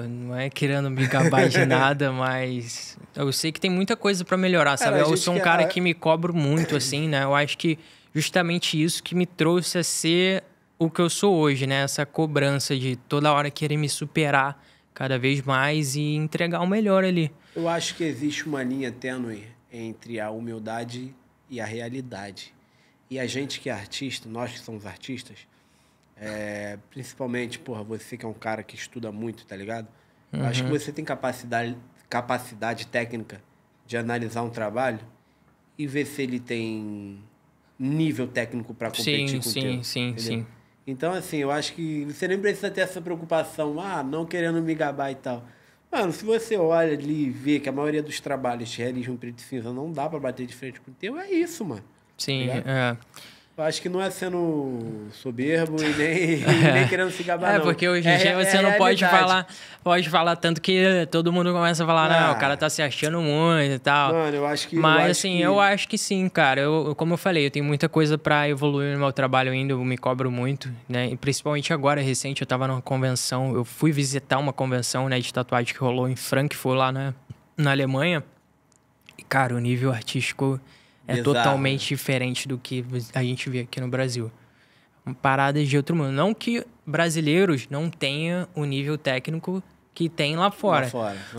B: não é querendo me gabar de nada, mas eu sei que tem muita coisa pra melhorar, sabe? Eu sou um cara que me cobro muito, assim, né? Eu acho que justamente isso que me trouxe a ser o que eu sou hoje, né? Essa cobrança de toda hora querer me superar cada vez mais e entregar o melhor ali.
A: Eu acho que existe uma linha tênue entre a humildade e a realidade. E a gente que é artista, nós que somos artistas, principalmente, você que é um cara que estuda muito, tá ligado? Eu acho que você tem capacidade técnica de analisar um trabalho e ver se ele tem nível técnico para competir com o teu.
B: Sim.
A: Então, assim, eu acho que você nem precisa ter essa preocupação, não querendo me gabar e tal. Mano, se você olha ali e vê que a maioria dos trabalhos de realismo preto e cinza não dá pra bater de frente com o teu, é isso, mano.
B: Sim,
A: Eu acho que não é sendo soberbo e nem querendo se gabar, não.
B: Porque hoje em dia você não pode falar tanto que todo mundo começa a falar, não, o cara tá se achando muito e tal.
A: Mano, eu acho que...
B: Mas, eu acho que sim, cara. Como eu falei, eu tenho muita coisa pra evoluir no meu trabalho ainda, eu me cobro muito, né? E principalmente agora, recente, eu tava numa convenção, eu fui visitar uma convenção, né, de tatuagem que rolou em Frankfurt, lá na Alemanha. E, cara, o nível artístico... totalmente diferente do que a gente vê aqui no Brasil. Paradas de outro mundo. Não que brasileiros não tenham o nível técnico que tem lá fora.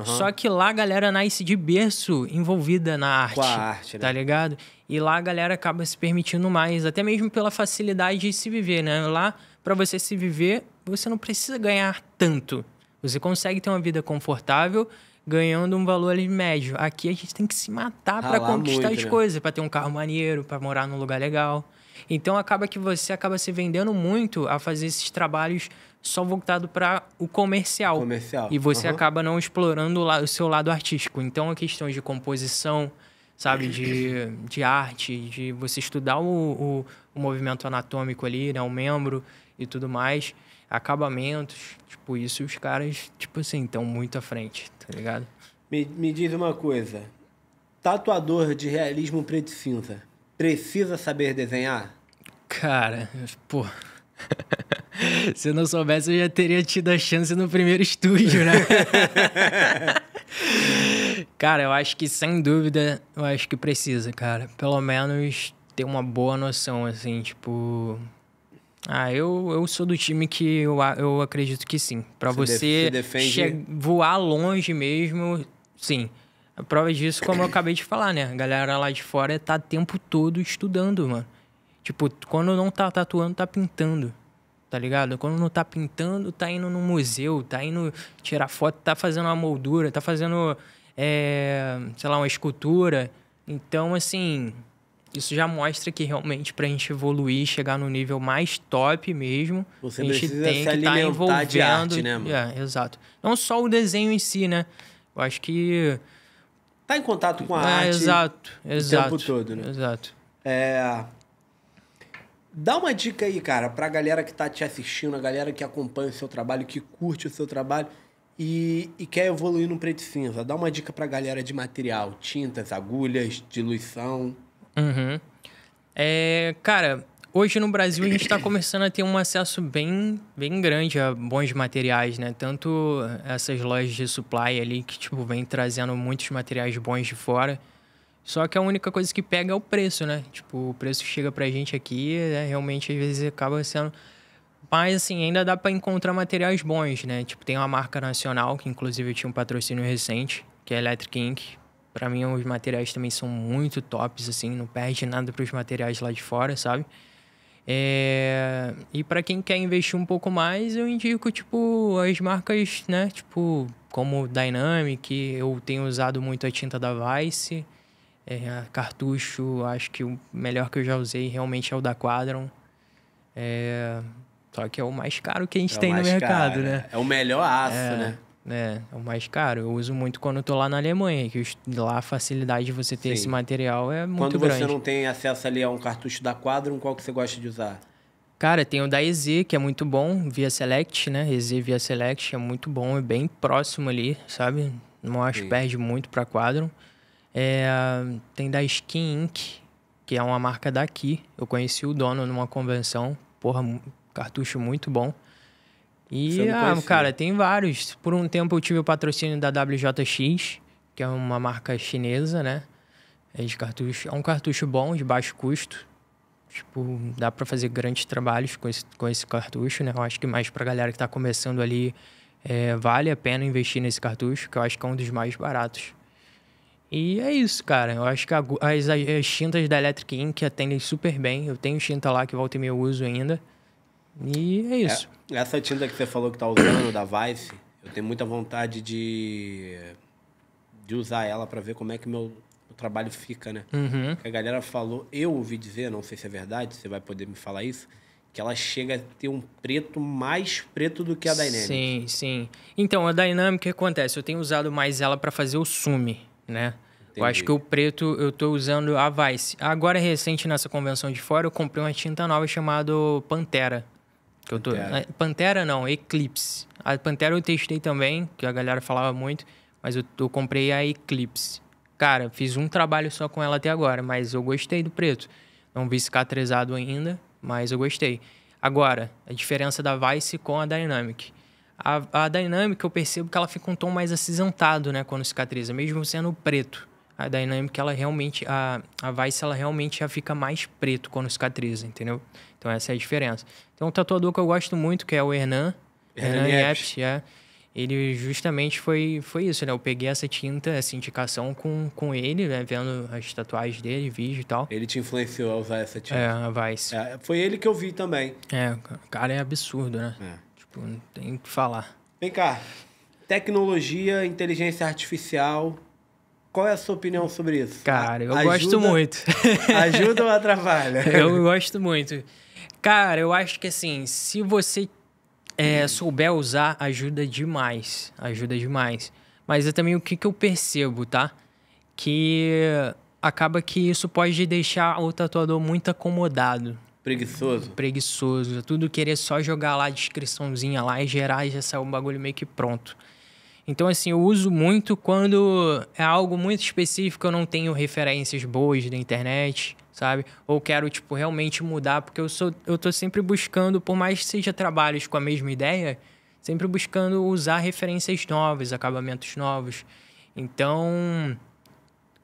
B: Só que lá a galera nasce de berço envolvida na arte.
A: Com a arte, né?
B: Tá ligado? E lá a galera acaba se permitindo mais, até mesmo pela facilidade de se viver, né? Lá, pra você se viver, você não precisa ganhar tanto. Você consegue ter uma vida confortável ganhando um valor ali médio. Aqui a gente tem que se matar para conquistar as coisas, para ter um carro maneiro, para morar num lugar legal. Então acaba que você acaba se vendendo muito a fazer esses trabalhos só voltado para o comercial. E você acaba não explorando o seu lado artístico. Então a questão de composição, sabe, de arte, de você estudar o movimento anatômico ali, né, o membro e tudo mais, acabamentos, tipo, isso os caras, tipo assim, estão muito à frente, tá ligado?
A: Me diz uma coisa, tatuador de realismo preto e cinza precisa saber desenhar?
B: Cara, pô... Se eu não soubesse, eu já teria tido a chance no primeiro estúdio, né? Cara, eu acho que, sem dúvida, eu acho que precisa, cara. Pelo menos ter uma boa noção, assim, tipo... eu sou do time que eu acredito que sim. Pra você voar longe mesmo, sim. A prova disso, como eu acabei de falar, né? A galera lá de fora tá o tempo todo estudando, mano. Tipo, quando não tá tatuando, tá pintando. Tá ligado? Quando não tá pintando, tá indo no museu, tá indo tirar foto, tá fazendo uma moldura, tá fazendo, sei lá, uma escultura. Então, assim, isso já mostra que realmente pra gente evoluir, chegar no nível mais top mesmo,
A: você
B: a gente
A: precisa
B: tem
A: se
B: que estar envolvendo...
A: de arte, né, mano?
B: Exato. Não só o desenho em si, né? Eu acho que...
A: Tá em contato com a arte
B: exato.
A: o tempo todo, né?
B: Exato.
A: Dá uma dica aí, cara, pra galera que tá te assistindo, a galera que acompanha o seu trabalho, que curte o seu trabalho e quer evoluir no preto e cinza. Dá uma dica pra galera de material, tintas, agulhas, diluição.
B: Uhum. Cara, hoje no Brasil a gente está começando a ter um acesso bem grande a bons materiais, né? Tanto essas lojas de supply ali que, tipo, vem trazendo muitos materiais bons de fora. Só que a única coisa que pega é o preço, né? Tipo, o preço que chega pra gente aqui, realmente, às vezes, acaba sendo... Mas, assim, ainda dá pra encontrar materiais bons, né? Tipo, tem uma marca nacional, que inclusive eu tinha um patrocínio recente, que é a Electric Ink. Pra mim, os materiais também são muito tops, assim, não perde nada pros materiais lá de fora, sabe? E pra quem quer investir um pouco mais, eu indico, tipo, as marcas, né? Tipo, como Dynamic, eu tenho usado muito a tinta da Vice... cartucho, acho que o melhor que eu já usei realmente é o da Quadron. Só que é o mais caro que a gente tem no mercado, né?
A: É o melhor aço, né?
B: É o mais caro. Eu uso muito quando eu tô lá na Alemanha, que lá a facilidade de você ter esse material é muito grande.
A: Quando você não tem acesso ali a um cartucho da Quadron, qual que você gosta de usar?
B: Cara, tem o da EZ, que é muito bom, Via Select, né? EZ Via Select é muito bom, é bem próximo ali, sabe? Não acho que perde muito pra Quadron. Tem da Skin Ink, que é uma marca daqui. Eu conheci o dono numa convenção. Porra, cartucho muito bom. E, cara, tem vários. Por um tempo eu tive o patrocínio da WJX, que é uma marca chinesa, né? De cartucho. É um cartucho bom, de baixo custo. Tipo, dá pra fazer grandes trabalhos com esse cartucho, né? Eu acho que mais pra galera que tá começando ali, vale a pena investir nesse cartucho, que eu acho que é um dos mais baratos. E é isso, cara. Eu acho que as tintas da Electric Ink atendem super bem. Eu tenho tinta lá que volta e meia eu uso ainda. E é isso.
A: Essa tinta que você falou que tá usando, da Vice, eu tenho muita vontade de usar ela pra ver como é que meu trabalho fica, né?
B: Uhum.
A: A galera falou, eu ouvi dizer, não sei se é verdade, você vai poder me falar isso, que ela chega a ter um preto mais preto do que a Dynamic.
B: Sim, sim. Então, a Dynamic, o que acontece? Eu tenho usado mais ela pra fazer o sume, né? Entendi. Eu acho que o preto eu tô usando a Vice. Agora, recente, nessa convenção de fora, eu comprei uma tinta nova chamada Pantera. Pantera não, Eclipse. A Pantera eu testei também, que a galera falava muito, mas eu comprei a Eclipse. Cara, fiz um trabalho só com ela até agora, mas eu gostei do preto. Não vi cicatrizado ainda, mas eu gostei. Agora, a diferença da Vice com a Dynamic. A Dynamic eu percebo que ela fica um tom mais acinzentado, né, quando cicatriza, mesmo sendo preto. A Dynamic, ela realmente... A Vice, ela realmente já fica mais preto quando cicatriza, entendeu? Então, essa é a diferença. Tem um tatuador que eu gosto muito, que é o Hernan Yepes, Ele justamente foi isso, né? Eu peguei essa tinta, essa indicação com ele, né? Vendo as tatuagens dele, vídeo e tal.
A: Ele te influenciou a usar essa tinta?
B: A Vice.
A: Foi ele que eu vi também.
B: O cara é absurdo, né? Tipo, não tem o que falar.
A: Vem cá. Tecnologia, inteligência artificial... qual é a sua opinião sobre isso?
B: Cara, eu gosto muito.
A: Ajuda ou atrapalha?
B: Eu gosto muito. Cara, eu acho que assim, se você souber usar, ajuda demais. Ajuda demais. Mas é também o que eu percebo, tá? Que acaba que isso pode deixar o tatuador muito acomodado.
A: Preguiçoso.
B: Preguiçoso. Tudo querer só jogar lá a descriçãozinha lá e gerar e já sair um bagulho meio que pronto. Então, assim, eu uso muito quando é algo muito específico, eu não tenho referências boas na internet, sabe? Ou quero, tipo, realmente mudar, porque eu tô sempre buscando, por mais que seja trabalhos com a mesma ideia, sempre buscando usar referências novas, acabamentos novos. Então,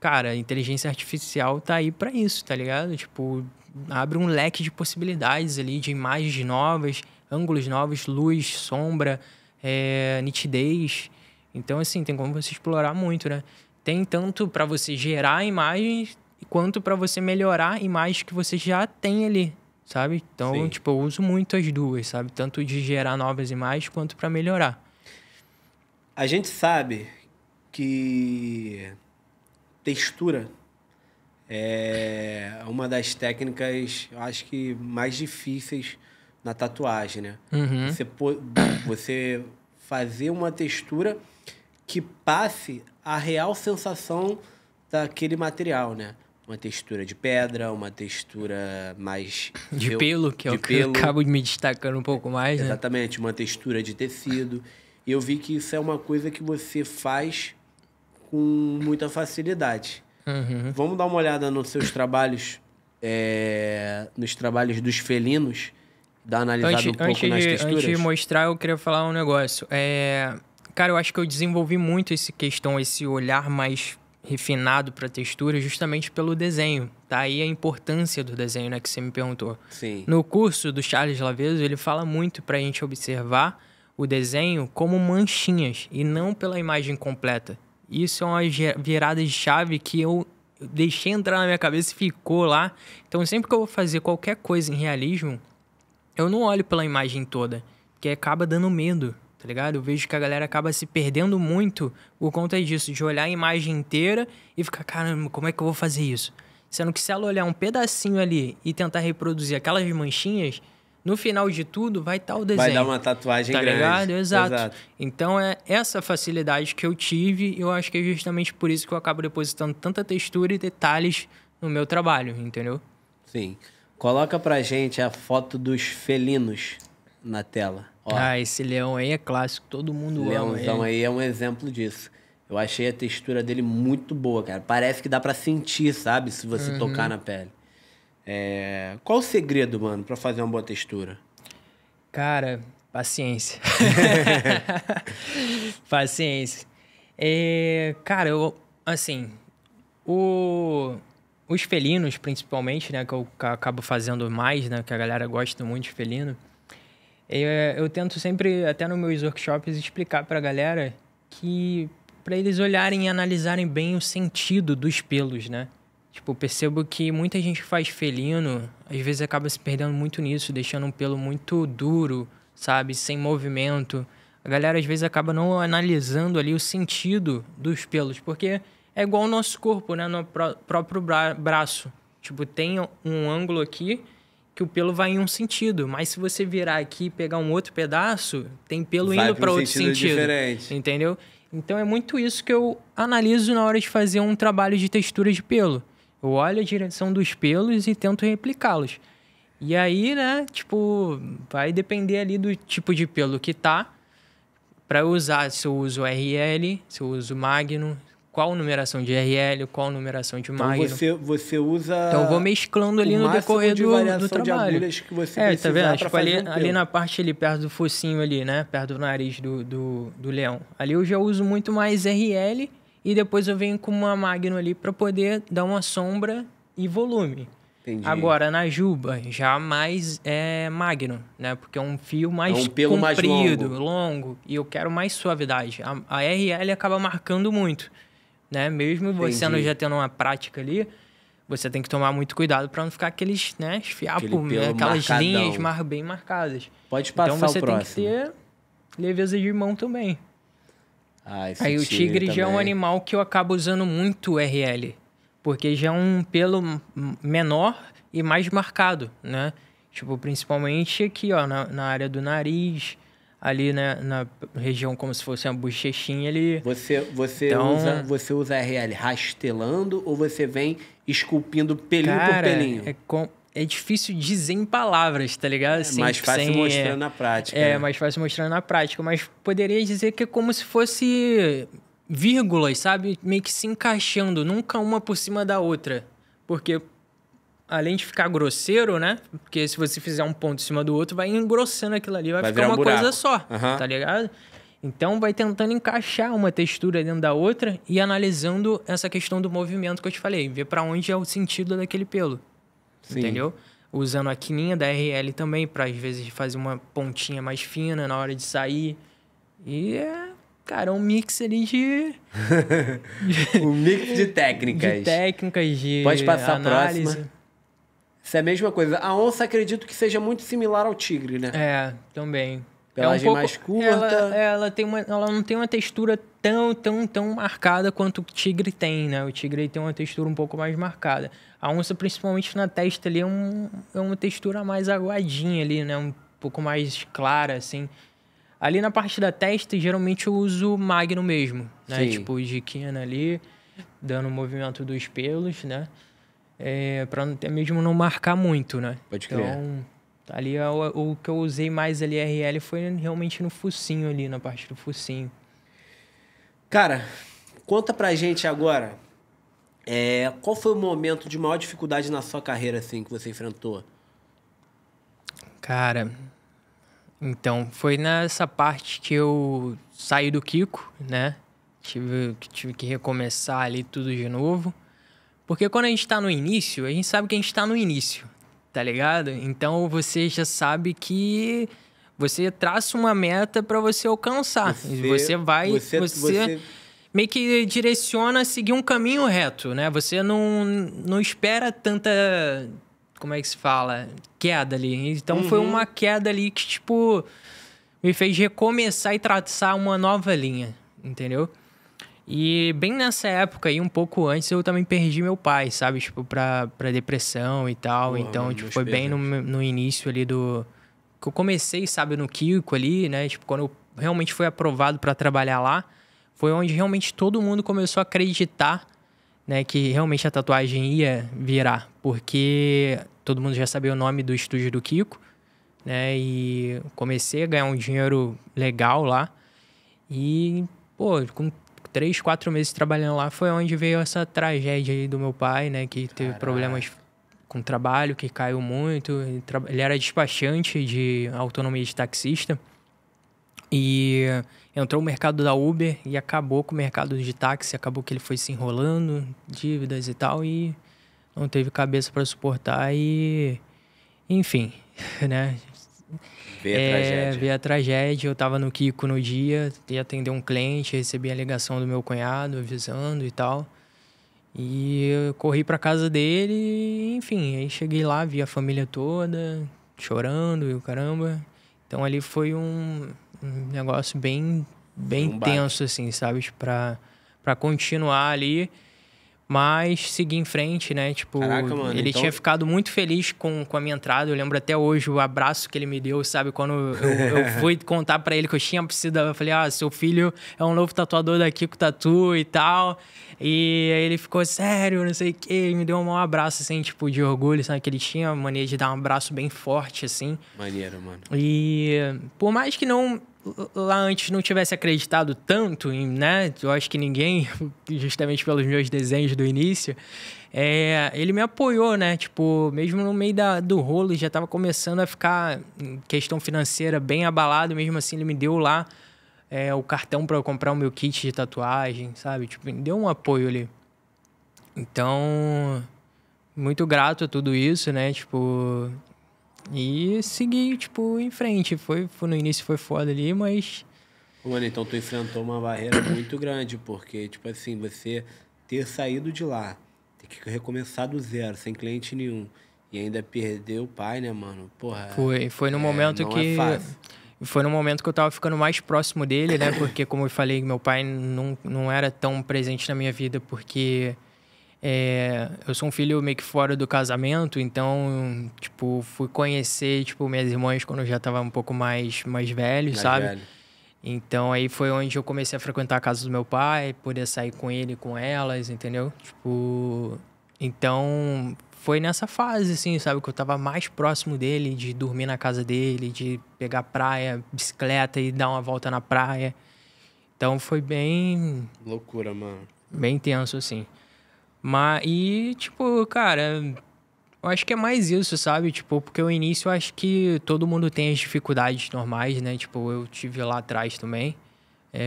B: cara, a inteligência artificial tá aí pra isso, tá ligado? Tipo, abre um leque de possibilidades ali, de imagens novas, ângulos novos, luz, sombra, nitidez. Então, assim, tem como você explorar muito, né? Tem tanto para você gerar imagens, quanto para você melhorar imagens que você já tem ali, sabe? Então,
A: Sim.
B: tipo, eu uso muito as duas, sabe? Tanto de gerar novas imagens, quanto para melhorar.
A: A gente sabe que textura é uma das técnicas, eu acho que mais difíceis na tatuagem, né?
B: Uhum.
A: Você fazer uma textura que passe a real sensação daquele material, né? Uma textura de pedra, uma textura mais...
B: De pelo, que é o que eu acabo me destacando um pouco mais, né?
A: Exatamente, uma textura de tecido. E eu vi que isso é uma coisa que você faz com muita facilidade.
B: Uhum.
A: Vamos dar uma olhada nos seus trabalhos, nos trabalhos dos felinos, dar uma analisada um pouco nas texturas.
B: Antes de mostrar, eu queria falar um negócio. Cara, eu acho que eu desenvolvi muito esse olhar mais refinado para textura justamente pelo desenho. Tá aí a importância do desenho, né, que você me perguntou.
A: Sim.
B: No curso do Charles Laveso, ele fala muito pra gente observar o desenho como manchinhas e não pela imagem completa. Isso é uma virada de chave que eu deixei entrar na minha cabeça e ficou lá. Então, sempre que eu vou fazer qualquer coisa em realismo, eu não olho pela imagem toda, porque acaba dando medo, tá ligado? Eu vejo que a galera acaba se perdendo muito por conta disso, de olhar a imagem inteira e ficar, caramba, como é que eu vou fazer isso? Sendo que se ela olhar um pedacinho ali e tentar reproduzir aquelas manchinhas, no final de tudo vai estar o desenho.
A: Vai dar uma tatuagem
B: tá
A: grande.
B: Ligado? Exato. Então, é essa facilidade que eu tive, eu acho que é justamente por isso que eu acabo depositando tanta textura e detalhes no meu trabalho, entendeu?
A: Sim. Coloca pra gente a foto dos felinos na tela. Ó,
B: esse leão aí é clássico, todo mundo ama ele.
A: Leãozão aí é um exemplo disso. Eu achei a textura dele muito boa, cara. Parece que dá pra sentir, sabe? Se você tocar na pele. Qual o segredo, mano, pra fazer uma boa textura?
B: Cara, paciência. Paciência. Cara, os felinos, principalmente, né, que eu acabo fazendo mais, né, que a galera gosta muito de felino, eu tento sempre, até nos meus workshops, explicar pra galera que pra eles olharem e analisarem bem o sentido dos pelos, né? Tipo, eu percebo que muita gente que faz felino, às vezes acaba se perdendo muito nisso, deixando um pelo muito duro, sabe? Sem movimento. A galera, às vezes, acaba não analisando ali o sentido dos pelos, porque é igual ao nosso corpo, né? No próprio braço. Tipo, tem um ângulo aqui que o pelo vai em um sentido, mas se você virar aqui e pegar um outro pedaço, tem pelo indo para outro sentido.
A: Diferente.
B: Entendeu? Então, é muito isso que eu analiso na hora de fazer um trabalho de textura de pelo. Eu olho a direção dos pelos e tento replicá-los. E aí, né, tipo, vai depender ali do tipo de pelo que tá. Pra eu usar, se eu uso RL, se eu uso Magnum, qual numeração de RL, qual numeração de Magnum.
A: Então você usa...
B: Então eu vou mesclando ali no decorrer do trabalho.
A: De agulhas que você precisar,
B: tá vendo? Tipo,
A: fazer
B: ali na parte ali, perto do focinho ali, né, perto do nariz do leão. Ali eu já uso muito mais RL... E depois eu venho com uma Magnum ali para poder dar uma sombra e volume.
A: Entendi.
B: Agora, na juba, já mais Magnum, né? Porque é um fio mais
A: um pelo
B: comprido,
A: mais
B: longo. E eu quero mais suavidade. A RL acaba marcando muito, né? Mesmo você já tendo uma prática ali, você tem que tomar muito cuidado para não ficar aqueles, né, fiapos, né? Aquelas linhas bem marcadas.
A: Pode passar
B: então você
A: o próximo.
B: tem que ter leveza de mão também.
A: Ah, esse
B: Aí o tigre já é um
A: também.
B: animal que eu acabo usando muito RL, porque já é um pelo menor e mais marcado, né? Tipo, principalmente aqui, ó, na área do nariz, ali na região como se fosse uma bochechinha ali. Então,
A: Você usa RL rastelando ou você vem esculpindo pelinho por
B: cara,
A: pelinho?
B: é difícil dizer em palavras, tá ligado?
A: É mais fácil mostrar na prática,
B: É
A: né?
B: mais fácil mostrar na prática, mas poderia dizer que é como se fosse vírgulas, sabe? Meio que se encaixando, nunca uma por cima da outra. Porque além de ficar grosseiro, né? Porque se você fizer um ponto em cima do outro, vai engrossando aquilo ali, vai
A: Vai
B: ficar
A: virar um
B: uma coisa
A: buraco.
B: só,
A: Aham.
B: tá ligado? Então vai tentando encaixar uma textura dentro da outra e analisando essa questão do movimento que eu te falei, ver pra onde é o sentido daquele pelo.
A: Sim.
B: Entendeu? Usando a quininha da RL também para às vezes fazer uma pontinha mais fina na hora de sair. E cara, um mix ali de
A: Um mix de técnicas.
B: de técnicas, de
A: Pode passar a
B: análise.
A: próxima. Isso é a mesma coisa. A onça, acredito que seja muito similar ao tigre, né?
B: Também.
A: Pelagem mais curta.
B: Ela não tem uma textura tão marcada quanto o tigre tem, né? O tigre tem uma textura um pouco mais marcada. A onça, principalmente na testa ali, é uma textura mais aguadinha ali, né? Um pouco mais clara, assim. Ali na parte da testa, geralmente eu uso magno mesmo, né?
A: Sim.
B: Tipo, de quina ali, dando o movimento dos pelos, né? Pra até mesmo não marcar muito, né?
A: Pode crer.
B: Então, ali o que eu usei mais ali, RL, foi realmente no focinho ali, na parte do focinho.
A: Cara, conta pra gente agora, qual foi o momento de maior dificuldade na sua carreira, assim, que você enfrentou?
B: Cara, então, foi nessa parte que eu saí do Kiko, né? Tive que recomeçar ali tudo de novo. Porque quando a gente tá no início, a gente sabe que a gente tá no início, tá ligado? Então você já sabe que você traça uma meta pra você alcançar. Você meio que direciona a seguir um caminho reto, né? Você não espera tanta, como é que se fala? Queda ali. Então foi uma queda ali que, tipo, me fez recomeçar e traçar uma nova linha, entendeu? E bem nessa época aí, um pouco antes, eu também perdi meu pai, sabe? Tipo, pra depressão e tal.
A: Porra,
B: Então,
A: mano,
B: tipo,
A: meus
B: foi bem
A: pesos.
B: no início ali do... Que eu comecei, sabe, no Kiko ali, né? Tipo, quando eu realmente fui aprovado pra trabalhar lá, foi onde realmente todo mundo começou a acreditar, né? Que realmente a tatuagem ia virar. Porque todo mundo já sabia o nome do estúdio do Kiko, né? E comecei a ganhar um dinheiro legal lá. E, pô, com 3, 4 meses trabalhando lá, foi onde veio essa tragédia aí do meu pai, né? Que teve problemas com trabalho, que caiu muito. Ele era despachante de autonomia de taxista. E entrou no mercado da Uber e acabou com o mercado de táxi. Acabou que ele foi se enrolando, dívidas e tal. E não teve cabeça para suportar e... Enfim, né? Ver a tragédia. Eu tava no Kiko no dia, ia atender um cliente, recebi a ligação do meu cunhado avisando e tal. E eu corri pra casa dele, e, enfim, aí cheguei lá, vi a família toda, chorando e o caramba. Então ali foi um negócio bem tenso, assim, sabe? Pra continuar ali. Mas seguir em frente, né? Tipo,
A: Caraca, mano,
B: ele
A: então...
B: tinha ficado muito feliz com a minha entrada. Eu lembro até hoje o abraço que ele me deu, sabe? Quando eu fui contar pra ele que eu tinha precisado, eu falei, seu filho é um novo tatuador da Kiko Tatu e tal. E aí ele ficou, sério, não sei o quê. E me deu um abraço, assim, tipo, de orgulho, sabe? Que ele tinha a mania de dar um abraço bem forte, assim.
A: Maneiro, mano.
B: E por mais que não... lá antes não tivesse acreditado tanto, né? Eu acho que ninguém, justamente pelos meus desenhos do início, ele me apoiou, né? Tipo, mesmo no meio do rolo, já tava começando a ficar, em questão financeira, bem abalado. Mesmo assim, ele me deu lá o cartão para eu comprar o meu kit de tatuagem, sabe? Tipo, me deu um apoio ali. Então, muito grato a tudo isso, né? Tipo... E segui, tipo, em frente. No início foi foda ali, mas...
A: Mano, então tu enfrentou uma barreira muito grande, porque, tipo assim, você ter saído de lá, ter que recomeçar do zero, sem cliente nenhum, e ainda perder o pai, né, mano? Porra.
B: Foi no momento
A: não
B: que...
A: é fácil.
B: E foi no momento que eu tava ficando mais próximo dele, né? Porque, como eu falei, meu pai não era tão presente na minha vida, porque eu sou um filho meio que fora do casamento, então, tipo, fui conhecer, tipo, minhas irmãs quando eu já tava um pouco mais velho, sabe?
A: Velho.
B: Então, aí foi onde eu comecei a frequentar a casa do meu pai, poder sair com ele, com elas, entendeu? Tipo, então, foi nessa fase, assim, sabe? Que eu tava mais próximo dele, de dormir na casa dele, de pegar praia, bicicleta e dar uma volta na praia. Então, foi bem
A: Loucura, mano.
B: tenso, assim. E, tipo, cara, eu acho que é mais isso, sabe? Tipo, porque o início eu acho que todo mundo tem as dificuldades normais, né? Tipo, eu tive lá atrás também.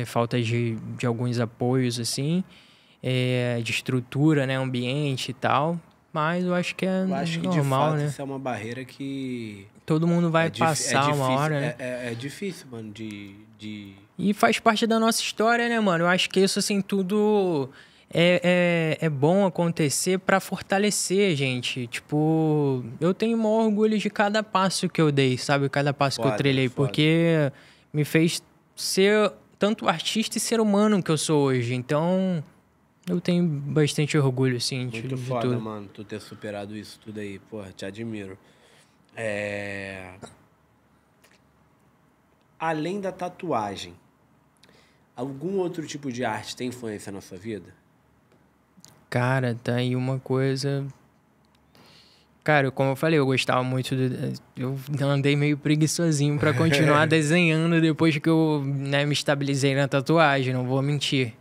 B: Falta de alguns apoios, assim. De estrutura, né? Ambiente e tal. Mas eu acho que é
A: Eu acho que,
B: normal,
A: de fato,
B: né?
A: isso é uma barreira que...
B: Todo mundo vai
A: é
B: passar
A: difícil,
B: uma hora, né?
A: É difícil, mano,
B: E faz parte da nossa história, né, mano? Eu acho que isso, assim, tudo é bom acontecer pra fortalecer a gente. Tipo, eu tenho maior orgulho de cada passo que eu dei, sabe? Cada passo que eu
A: Foda,
B: trilhei.
A: foda.
B: Porque me fez ser tanto artista e ser humano que eu sou hoje. Então, eu tenho bastante orgulho, assim,
A: Muito
B: de
A: foda,
B: tudo.
A: mano, tu ter superado isso tudo aí. Porra, te admiro. Além da tatuagem, algum outro tipo de arte tem influência na sua vida?
B: Cara, tá aí uma coisa. Cara, como eu falei, eu gostava muito eu andei meio preguiçosinho pra continuar desenhando depois que eu, né, me estabilizei na tatuagem, não vou mentir.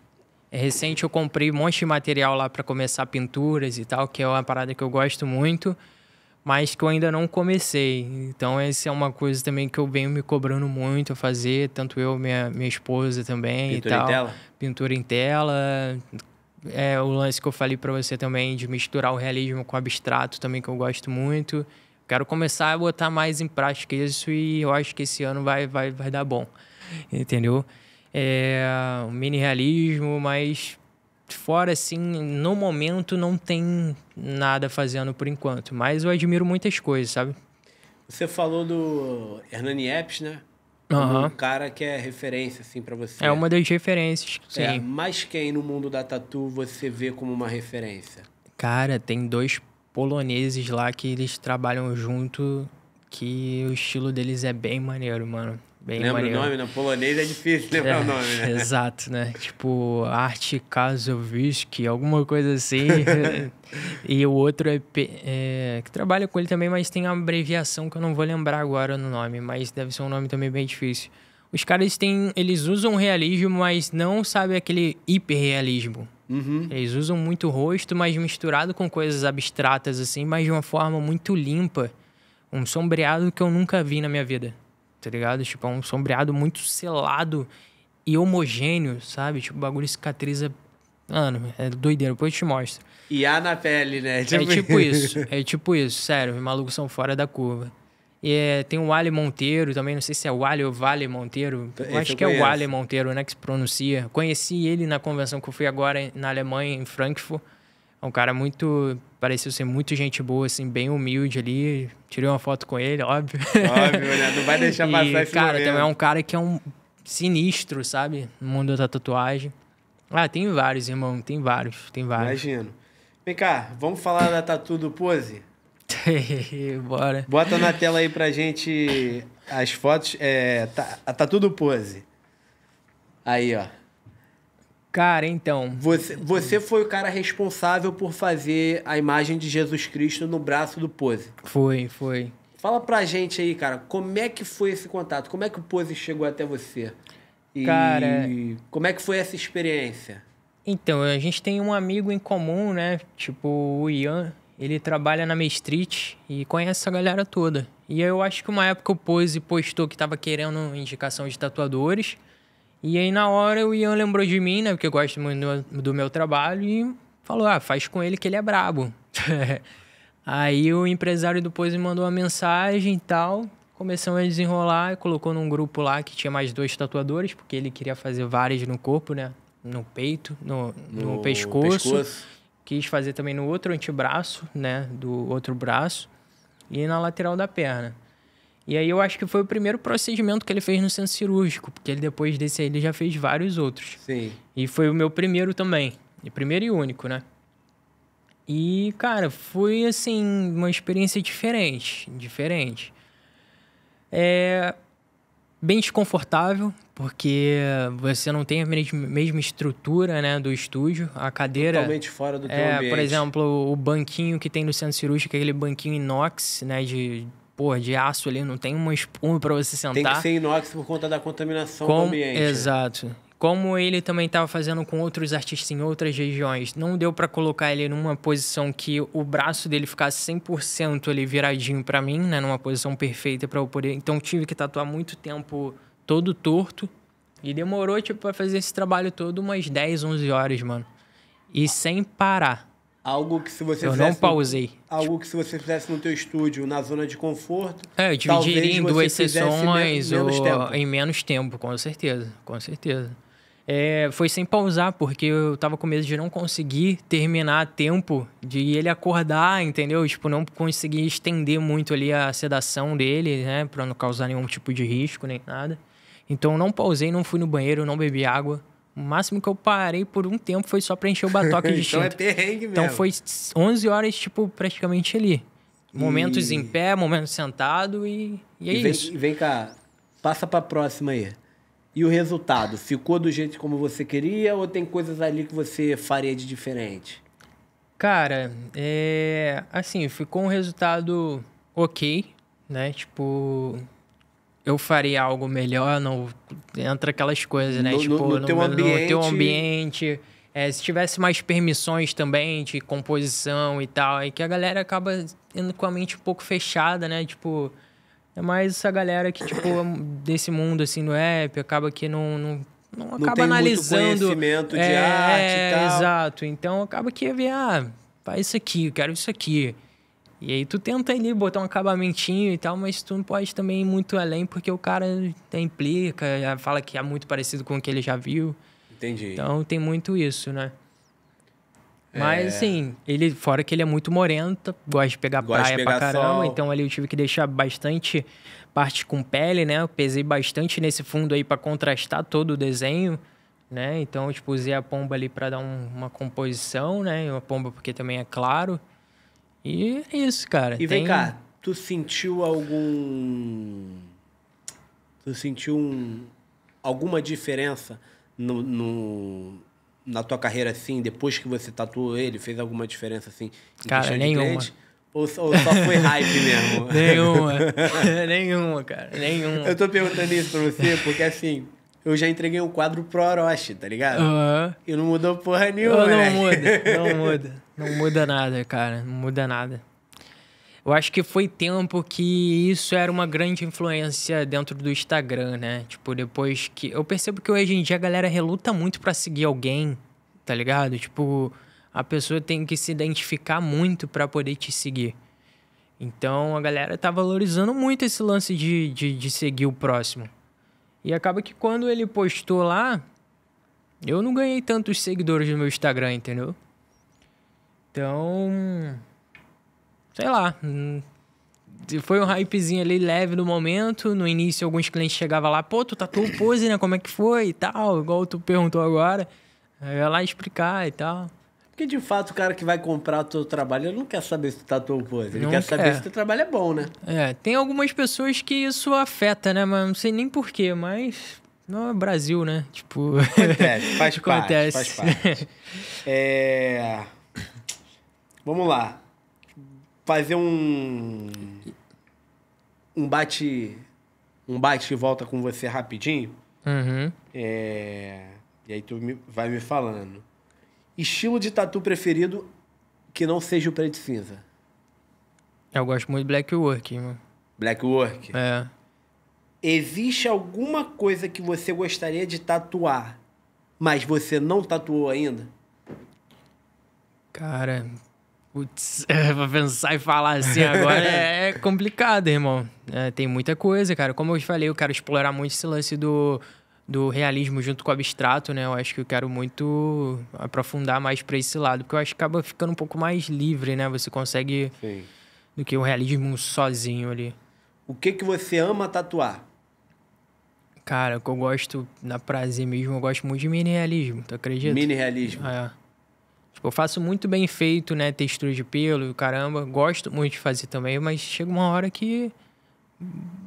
B: Recente eu comprei um monte de material lá pra começar pinturas e tal, que é uma parada que eu gosto muito, mas que eu ainda não comecei. Então essa é uma coisa também que eu venho me cobrando muito a fazer, tanto eu, minha esposa também
A: Pintura
B: e
A: em
B: tal.
A: tela?
B: Pintura em tela. O lance que eu falei pra você também de misturar o realismo com o abstrato também, que eu gosto muito. Quero começar a botar mais em prática isso e eu acho que esse ano vai dar bom, entendeu? Um mini realismo, mas fora assim, no momento não tem nada fazendo por enquanto. Mas eu admiro muitas coisas, sabe?
A: Você falou do Hernani Epps, né? Como um cara que é referência, assim, pra você.
B: É uma das referências, sim.
A: Mas quem no mundo da tatu você vê como uma referência?
B: Cara, tem 2 poloneses lá que eles trabalham junto, que o estilo deles é bem maneiro, mano. Bem
A: Lembra
B: maneiro.
A: o nome? Na polonês é difícil lembrar o nome, né?
B: Exato, né? Tipo, Arte Kazowiski, alguma coisa assim. E o outro que trabalha com ele também, mas tem uma abreviação que eu não vou lembrar agora no nome, mas deve ser um nome também bem difícil. Os caras eles usam realismo, mas não, sabe, aquele hiperrealismo. Eles usam muito o rosto, mas misturado com coisas abstratas, assim, mas de uma forma muito limpa. Um sombreado que eu nunca vi na minha vida, tá ligado? Tipo, é um sombreado muito selado e homogêneo, sabe? Tipo, o bagulho cicatriza... Mano, é doideira, depois eu te mostro.
A: E há na pele, né?
B: É tipo isso, sério, os malucos são fora da curva. E tem o Wally Monteiro também, não sei se é Wally ou Vale Monteiro. Eu acho que é o Wally Monteiro, né, que se pronuncia. Conheci ele na convenção que eu fui agora na Alemanha, em Frankfurt. É um cara pareceu ser muito gente boa, assim, bem humilde ali. Tirei uma foto com ele, óbvio.
A: Óbvio, né? Não vai deixar passar esse
B: cara,
A: momento.
B: também é um cara que é um sinistro, sabe? No mundo da tatuagem. Tem vários, irmão, tem vários.
A: Imagino. Vem cá, vamos falar da tatu do Pose?
B: Bora.
A: Bota na tela aí pra gente as fotos. A tatu do Pose. Aí, ó.
B: Cara, então...
A: Você foi o cara responsável por fazer a imagem de Jesus Cristo no braço do Pose.
B: Foi.
A: Fala pra gente aí, cara, como é que foi esse contato? Como é que o Pose chegou até você? E
B: cara...
A: como é que foi essa experiência?
B: Então, a gente tem um amigo em comum, né? Tipo, o Ian. Ele trabalha na Main Street e conhece essa galera toda. E eu acho que uma época o Pose postou que tava querendo indicação de tatuadores. E aí, na hora, o Ian lembrou de mim, né? Porque eu gosto muito do meu trabalho. E falou, faz com ele que ele é brabo. Aí o empresário do Pose mandou uma mensagem e tal. Começamos a desenrolar e colocou num grupo lá que tinha mais 2 tatuadores. Porque ele queria fazer várias no corpo, né? No peito, no pescoço. Quis fazer também no outro antebraço, né? Do outro braço. E na lateral da perna. E aí eu acho que foi o primeiro procedimento que ele fez no centro cirúrgico, porque ele, depois desse aí ele já fez vários outros.
A: Sim.
B: E foi o meu primeiro também. E primeiro e único, né? E, cara, foi, assim, uma experiência diferente. Diferente. Bem desconfortável, porque você não tem a mesma estrutura, né, do estúdio. A cadeira...
A: Totalmente fora do teu ambiente.
B: Por exemplo, o banquinho que tem no centro cirúrgico, aquele banquinho inox, né, de aço ali, não tem uma espuma pra você sentar.
A: Tem que ser inox por conta da contaminação do ambiente.
B: Exato. Como ele também estava fazendo com outros artistas em outras regiões, não deu para colocar ele numa posição que o braço dele ficasse 100% ali viradinho para mim, né? Numa posição perfeita para eu poder... Então, tive que tatuar muito tempo todo torto. E demorou, tipo, pra fazer esse trabalho todo umas 10, 11 horas, mano. E sem parar.
A: Algo que se você
B: não pausei.
A: Algo que se você fizesse no teu estúdio, na zona de conforto...
B: Eu dividiria em 2 sessões
A: menos tempo.
B: Em menos tempo, com certeza. Com certeza. Foi sem pausar, porque eu tava com medo de não conseguir terminar a tempo de ele acordar, entendeu? Tipo, não conseguir estender muito ali a sedação dele, né? Pra não causar nenhum tipo de risco, nem nada. Então, não pausei, não fui no banheiro, não bebi água. O máximo que eu parei por um tempo foi só pra encher o batoque de tinta.
A: Então é perrengue mesmo.
B: Então, foi 11 horas, tipo, praticamente ali. Momentos em pé, momentos sentado e isso.
A: Vem cá, passa pra próxima aí. E o resultado? Ficou do jeito como você queria ou tem coisas ali que você faria de diferente?
B: Cara, assim, ficou um resultado ok, né? Tipo, eu faria algo melhor, não entra aquelas coisas, né?
A: No teu
B: ambiente. Se tivesse mais permissões também de composição e tal, aí que a galera acaba indo com a mente um pouco fechada, né? Tipo, é mais essa galera que, tipo, desse mundo, assim, no rap, acaba que não acaba
A: tem
B: analisando...
A: muito conhecimento de arte e tal.
B: Exato. Então, acaba que faz isso aqui, eu quero isso aqui. E aí tu tenta ali botar um acabamentinho e tal, mas tu não pode também ir muito além, porque o cara implica, fala que é muito parecido com o que ele já viu.
A: Entendi.
B: Então tem muito isso, né? Mas assim, fora que ele é muito moreno, gosta de pegar praia pra caramba, sol. Então ali eu tive que deixar bastante parte com pele, né? Eu pesei bastante nesse fundo aí pra contrastar todo o desenho, né? Então, tipo, usei a pomba ali pra dar uma composição, né? Uma pomba porque também é claro. E é isso, cara.
A: E vem cá, tu sentiu alguma diferença na tua carreira, assim, depois que você tatuou ele? Fez alguma diferença, assim, em
B: cara, nenhuma.
A: Ou só foi hype mesmo?
B: Nenhuma, cara. Nenhuma.
A: Eu tô perguntando isso pra você porque, assim, eu já entreguei um quadro pro Orochi, tá ligado? E não mudou porra nenhuma,
B: né? Não muda. Não muda nada, cara. Não muda nada. Eu acho que foi tempo que isso era uma grande influência dentro do Instagram, né? Tipo, depois que... Eu percebo que hoje em dia a galera reluta muito pra seguir alguém, tá ligado? Tipo, a pessoa tem que se identificar muito pra poder te seguir. Então, a galera tá valorizando muito esse lance de seguir o próximo. E acaba que quando ele postou lá, eu não ganhei tantos seguidores no meu Instagram, entendeu? Então, sei lá, foi um hypezinho ali leve no momento. No início, alguns clientes chegavam lá, pô, tu tatuou pose, né? Como é que foi e tal? Igual tu perguntou agora. Aí eu ia lá explicar e tal.
A: Porque, de fato, o cara que vai comprar o teu trabalho, ele não quer saber se tu tatuou pose. Ele quer saber se o teu trabalho é bom, né?
B: Tem algumas pessoas que isso afeta, né? Mas não sei nem porquê, mas... Não é Brasil, né? Tipo...
A: Acontece, faz parte. Vamos lá. Fazer um bate e volta com você rapidinho.
B: Uhum.
A: E aí tu vai me falando. Estilo de tatu preferido que não seja o preto e cinza?
B: Eu gosto muito de black work, mano.
A: Black work?
B: É.
A: Existe alguma coisa que você gostaria de tatuar, mas você não tatuou ainda?
B: Cara, putz, pra pensar e falar assim agora é complicado, irmão. Tem muita coisa, cara. Como eu te falei, eu quero explorar muito esse lance do realismo junto com o abstrato, né? Eu acho que eu quero muito aprofundar mais pra esse lado, porque eu acho que acaba ficando um pouco mais livre, né? Você consegue...
A: Sim.
B: Do que o realismo sozinho ali.
A: O que você ama tatuar?
B: Cara, o que eu gosto, na prazer mesmo, eu gosto muito de mini realismo, tu acredita?
A: Mini realismo.
B: É. Tipo, eu faço muito bem feito, né? Textura de pelo, caramba. Gosto muito de fazer também, mas chega uma hora que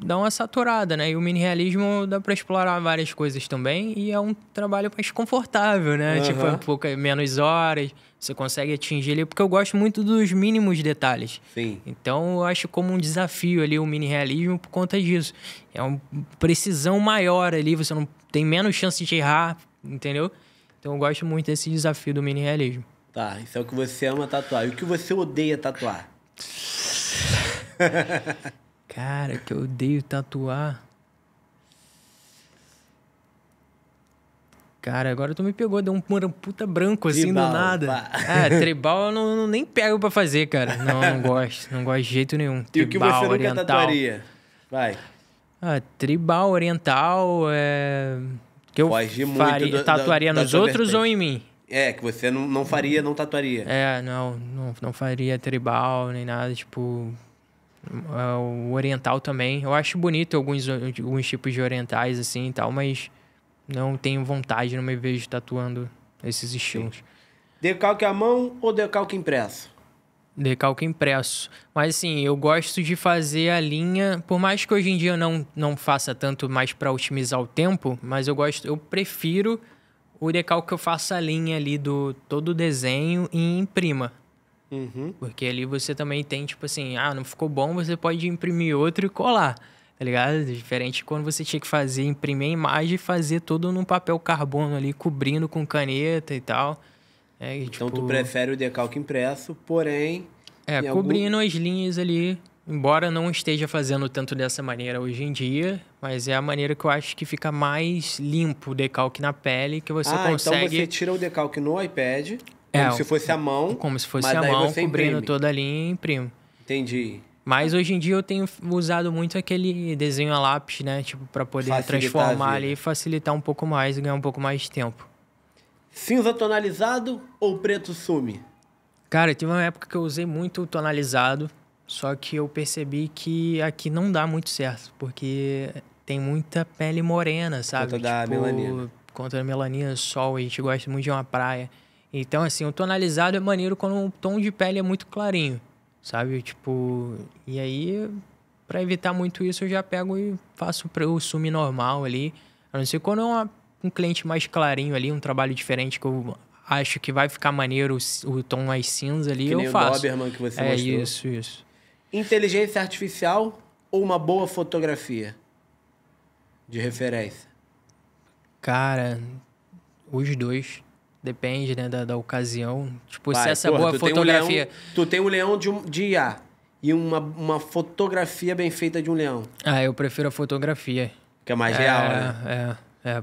B: dá uma saturada, né? E o mini realismo dá pra explorar várias coisas também e é um trabalho mais confortável, né? Tipo, menos horas, você consegue atingir ali, porque eu gosto muito dos mínimos detalhes.
A: Sim.
B: Então, eu acho como um desafio ali o mini realismo por conta disso. É uma precisão maior ali, você não tem menos chance de errar, entendeu? Então, eu gosto muito desse desafio do mini realismo.
A: Tá, isso é o que você ama tatuar. E o que você odeia tatuar?
B: Cara, que eu odeio tatuar. Cara, agora tu me pegou, deu um puta branco assim
A: Tribal,
B: do nada.
A: pá.
B: Tribal eu nem pego pra fazer, cara. Não gosto. Não gosto de jeito nenhum.
A: E o que você nunca
B: oriental.
A: tatuaria? Vai.
B: Tribal, oriental, que eu
A: Foge muito
B: faria, tatuaria
A: da
B: nos
A: tua
B: outros
A: vertente.
B: ou em mim?
A: É, que você não faria, não tatuaria.
B: Não faria tribal nem nada, tipo... o oriental também. Eu acho bonito alguns tipos de orientais assim e tal, mas não tenho vontade, não me vejo tatuando esses estilos.
A: Sim. Decalque à mão ou decalque impresso?
B: Decalque impresso. Mas assim, eu gosto de fazer a linha, por mais que hoje em dia eu não faça tanto mais para otimizar o tempo, mas eu prefiro o decalque que eu faça a linha ali do todo o desenho e imprima.
A: Uhum.
B: Porque ali você também tem, tipo assim, não ficou bom, você pode imprimir outro e colar, tá ligado? Diferente quando você tinha que imprimir a imagem e fazer tudo num papel carbono ali, cobrindo com caneta e tal.
A: Então tu prefere o decalque impresso, porém...
B: cobrindo as linhas ali, embora não esteja fazendo tanto dessa maneira hoje em dia, mas é a maneira que eu acho que fica mais limpo o decalque na pele, que você consegue...
A: então você tira o decalque no iPad... Como se fosse a mão.
B: Como se fosse a mão, cobrindo
A: imprime.
B: toda a linha e imprimo.
A: Entendi.
B: Mas hoje em dia eu tenho usado muito aquele desenho a lápis, né? Tipo, pra poder transformar ali e facilitar um pouco mais e ganhar um pouco mais de tempo.
A: Cinza tonalizado ou preto sume?
B: Cara, teve uma época que eu usei muito tonalizado, só que eu percebi que aqui não dá muito certo, porque tem muita pele morena, sabe?
A: Conta da melanina.
B: Contra a melanina, sol, a gente gosta muito de uma praia. Então, assim, o tonalizado é maneiro quando o tom de pele é muito clarinho, sabe? Tipo, e aí, pra evitar muito isso, eu já pego e faço o sume normal ali. A não ser quando é um cliente mais clarinho ali, um trabalho diferente que eu acho que vai ficar maneiro o tom mais cinza ali,
A: que
B: eu
A: nem
B: faço.
A: O Doberman que você mostrou.
B: Isso.
A: Inteligência artificial ou uma boa fotografia de referência?
B: Cara, os dois. Depende, né, da ocasião. Tipo, se essa boa fotografia...
A: Tu tem um leão de IA e uma fotografia bem feita de um leão.
B: Eu prefiro a fotografia.
A: Que é mais real, né?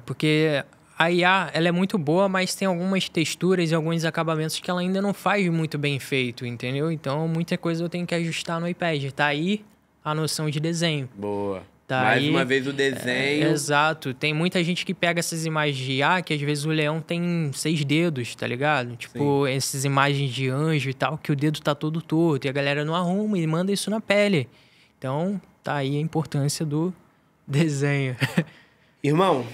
B: Porque a IA, ela é muito boa, mas tem algumas texturas e alguns acabamentos que ela ainda não faz muito bem feito, entendeu? Então, muita coisa eu tenho que ajustar no iPad. Tá aí a noção de desenho.
A: Boa.
B: Tá
A: Mais
B: aí,
A: uma vez o desenho.
B: Exato. Tem muita gente que pega essas imagens de IA, que às vezes o leão tem 6 dedos, tá ligado? Tipo, essas imagens de anjo e tal, que o dedo tá todo torto e a galera não arruma e manda isso na pele. Então, tá aí a importância do desenho.
A: Irmão,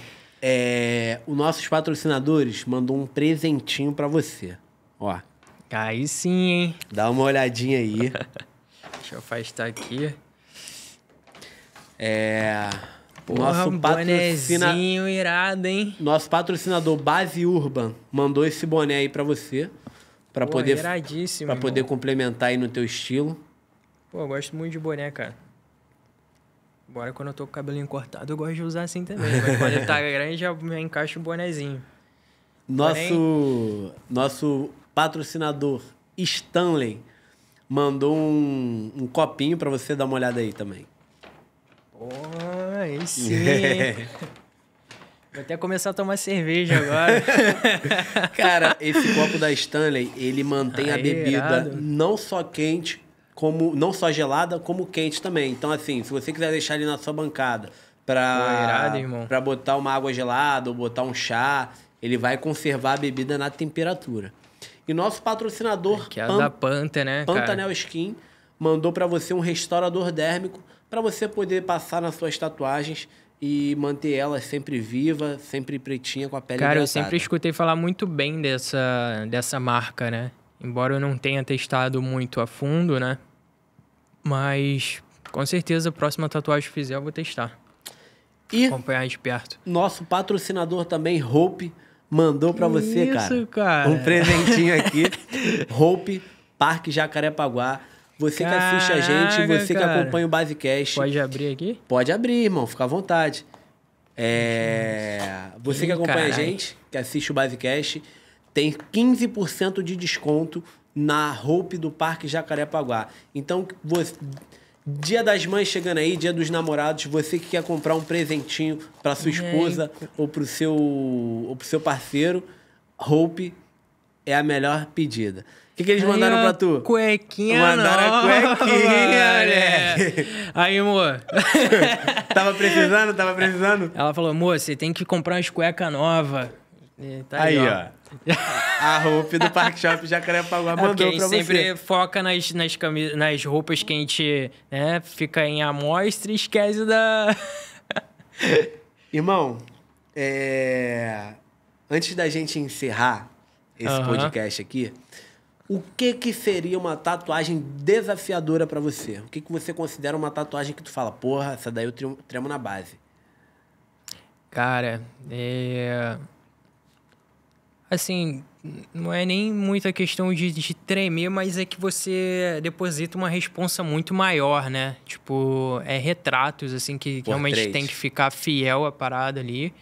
A: os nossos patrocinadores mandou um presentinho pra você. Ó.
B: Aí sim, hein?
A: Dá uma olhadinha aí.
B: Deixa eu afastar aqui.
A: Nosso
B: bonezinho irado, hein?
A: Nosso patrocinador Base Urban mandou esse boné aí pra você. Pra poder,
B: iradíssimo,
A: pra poder complementar aí no teu estilo.
B: Pô, eu gosto muito de boné, cara. Embora quando eu tô com o cabelinho cortado, eu gosto de usar assim também. Mas quando ele tá grande, já me encaixa o bonezinho.
A: Nosso patrocinador Stanley mandou um copinho pra você dar uma olhada aí também.
B: Aí sim. Vou até começar a tomar cerveja agora.
A: Cara, esse copo da Stanley, ele mantém a bebida
B: irado.
A: não só quente, não só gelada, como quente também. Então, assim, se você quiser deixar ali na sua bancada pra botar uma água gelada ou botar um chá, ele vai conservar a bebida na temperatura. E nosso patrocinador,
B: que é da Panta, né,
A: Pantanal Skin, mandou pra você um restaurador dérmico para você poder passar nas suas tatuagens e manter elas sempre viva, sempre pretinha, com a pele
B: Cara, eu
A: hidratada.
B: sempre escutei falar muito bem dessa marca, né? Embora eu não tenha testado muito a fundo, né? Mas, com certeza, a próxima tatuagem que fizer, eu vou testar.
A: E
B: Acompanhar de perto.
A: nosso patrocinador também, Hope, mandou para você,
B: Isso,
A: cara,
B: cara.
A: um presentinho aqui. Hope, Parque Jacarepaguá. Você que assiste a gente,
B: Caraca,
A: você que
B: cara.
A: acompanha o Basecast.
B: Pode abrir aqui?
A: Pode abrir, irmão, fica à vontade. Você que
B: Ih,
A: acompanha a
B: carai.
A: gente, que assiste o Basecast, tem 15% de desconto na Hope do Parque Jacarepaguá. Então, Dia das Mães chegando aí, Dia dos Namorados, você que quer comprar um presentinho para sua esposa ou pro seu parceiro, Hope é a melhor pedida. O que eles mandaram pra tu?
B: Cuequinha
A: Mandaram a
B: nova,
A: cuequinha,
B: moleque. Aí, amor.
A: Tava precisando?
B: Ela falou, amor, você tem que comprar umas cuecas novas. Tá
A: Aí, ó. A Hope do Parque Shop Jacarepaguá
B: Porque a
A: mandou
B: gente
A: pra
B: sempre
A: você.
B: foca nas roupas que a gente fica em amostra e esquece da...
A: Irmão, antes da gente encerrar esse podcast aqui, o que seria uma tatuagem desafiadora pra você? O que você considera uma tatuagem que tu fala, porra, essa daí eu tremo na base?
B: Cara, assim, não é nem muita questão de tremer, mas é que você deposita uma responsa muito maior, né? Tipo, retratos, assim, que realmente tem que ficar fiel à parada ali.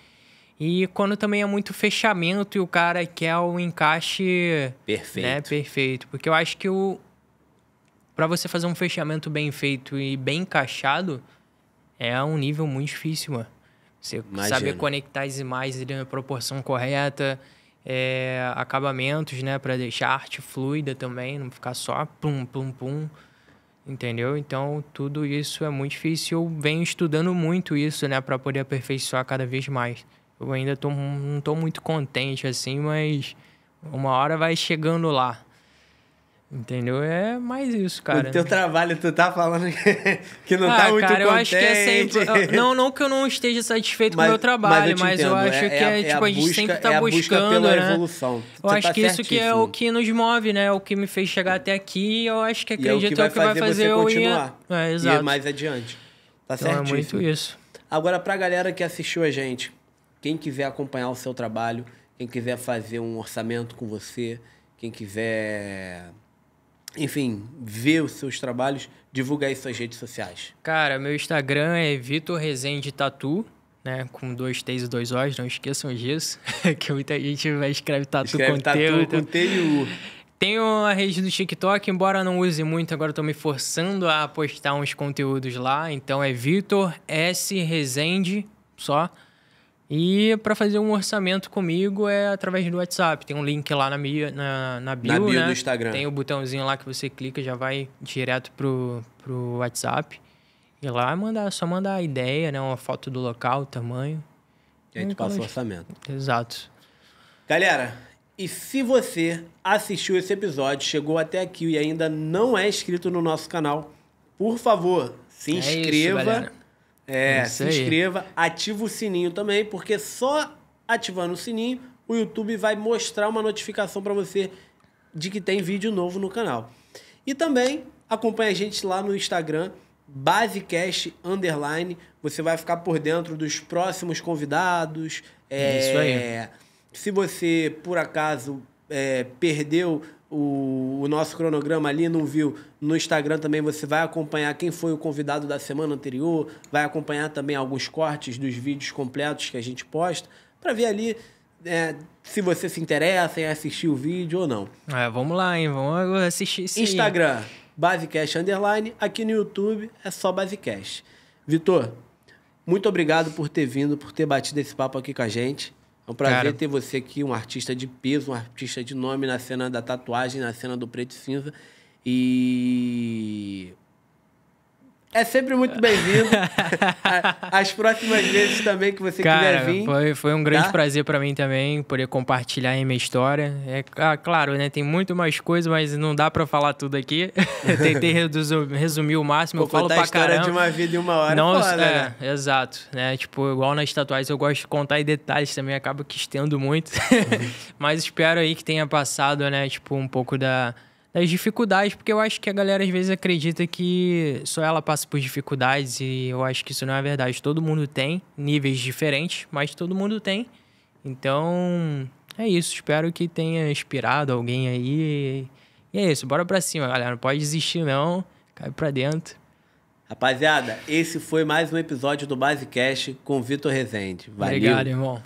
B: E quando também é muito fechamento e o cara quer o encaixe...
A: Perfeito.
B: Né? Perfeito. Porque eu acho que pra você fazer um fechamento bem feito e bem encaixado, é um nível muito difícil, mano. Você saber conectar as imagens na proporção correta, acabamentos, né? Pra deixar a arte fluida também, não ficar só pum, pum, pum. Entendeu? Então, tudo isso é muito difícil. Eu venho estudando muito isso, né? Pra poder aperfeiçoar cada vez mais. Eu ainda não tô muito contente, assim, mas uma hora vai chegando lá. Entendeu? É mais isso, cara.
A: O teu trabalho, tu tá falando que não tá muito
B: cara,
A: contente.
B: eu acho que é sempre... Não que eu não esteja satisfeito com o meu trabalho, mas eu acho que tipo, a gente sempre tá buscando,
A: pela
B: né?
A: evolução.
B: Eu acho que isso que é o que nos move, né? O que me fez chegar até aqui, eu acho que acredito é o que vai fazer eu
A: continuar.
B: Exato.
A: Ir mais adiante. Tá
B: Então
A: certíssimo.
B: é muito isso.
A: Agora, pra galera que assistiu a gente, quem quiser acompanhar o seu trabalho, quem quiser fazer um orçamento com você, quem quiser, enfim, ver os seus trabalhos, divulga aí suas redes sociais.
B: Cara, meu Instagram é Vitor Rezende Tatu, né? Com 2 T's e 2 O's, não esqueçam disso. Que muita gente escreve tatu com T.
A: Com T e U.
B: Tenho a rede do TikTok, embora não use muito, agora estou me forçando a postar uns conteúdos lá. Então é Vitor S. Rezende, só. E para fazer um orçamento comigo é através do WhatsApp. Tem um link lá na bio,
A: na bio
B: né?
A: do Instagram.
B: Tem o botãozinho lá que você clica, já vai direto pro WhatsApp. E lá só mandar a ideia, né? Uma foto do local, o tamanho.
A: E aí tu passa o orçamento.
B: Exato.
A: Galera, e se você assistiu esse episódio, chegou até aqui e ainda não é inscrito no nosso canal, por favor, se inscreva.
B: Isso, galera.
A: Se inscreva, ativa o sininho também, porque só ativando o sininho, o YouTube vai mostrar uma notificação para você de que tem vídeo novo no canal. E também acompanha a gente lá no Instagram, Basecast_, você vai ficar por dentro dos próximos convidados.
B: Isso aí.
A: Se você, por acaso, perdeu o nosso cronograma ali, não viu, no Instagram também você vai acompanhar quem foi o convidado da semana anterior, vai acompanhar também alguns cortes dos vídeos completos que a gente posta, para ver ali se você se interessa em assistir o vídeo ou não.
B: Vamos lá, hein? Vamos assistir isso
A: Instagram, Basecast_, aqui no YouTube é só Basecast. Vitor, muito obrigado por ter vindo, por ter batido esse papo aqui com a gente. É um prazer ter você aqui, um artista de peso, um artista de nome na cena da tatuagem, na cena do preto e cinza. E é sempre muito bem-vindo. As próximas vezes também que você
B: Cara,
A: quiser vir.
B: foi um grande
A: tá?
B: prazer pra mim também, poder compartilhar aí minha história. Claro, né, tem muito mais coisa, mas não dá pra falar tudo aqui. Tentei resumir o máximo, eu falo
A: Contar
B: pra
A: a história
B: caramba.
A: de uma vida em uma hora,
B: Não,
A: foda, né?
B: exato, né? Tipo, igual nas tatuagens, eu gosto de contar em detalhes também, acaba que estendo muito. Mas espero aí que tenha passado, né, tipo, um pouco das dificuldades, porque eu acho que a galera às vezes acredita que só ela passa por dificuldades e eu acho que isso não é verdade. Todo mundo tem níveis diferentes, mas todo mundo tem. Então, é isso. Espero que tenha inspirado alguém aí. E é isso, bora pra cima, galera. Não pode desistir, não. Cai pra dentro.
A: Rapaziada, esse foi mais um episódio do Basecast com Vitor Rezende. Valeu.
B: Obrigado, irmão.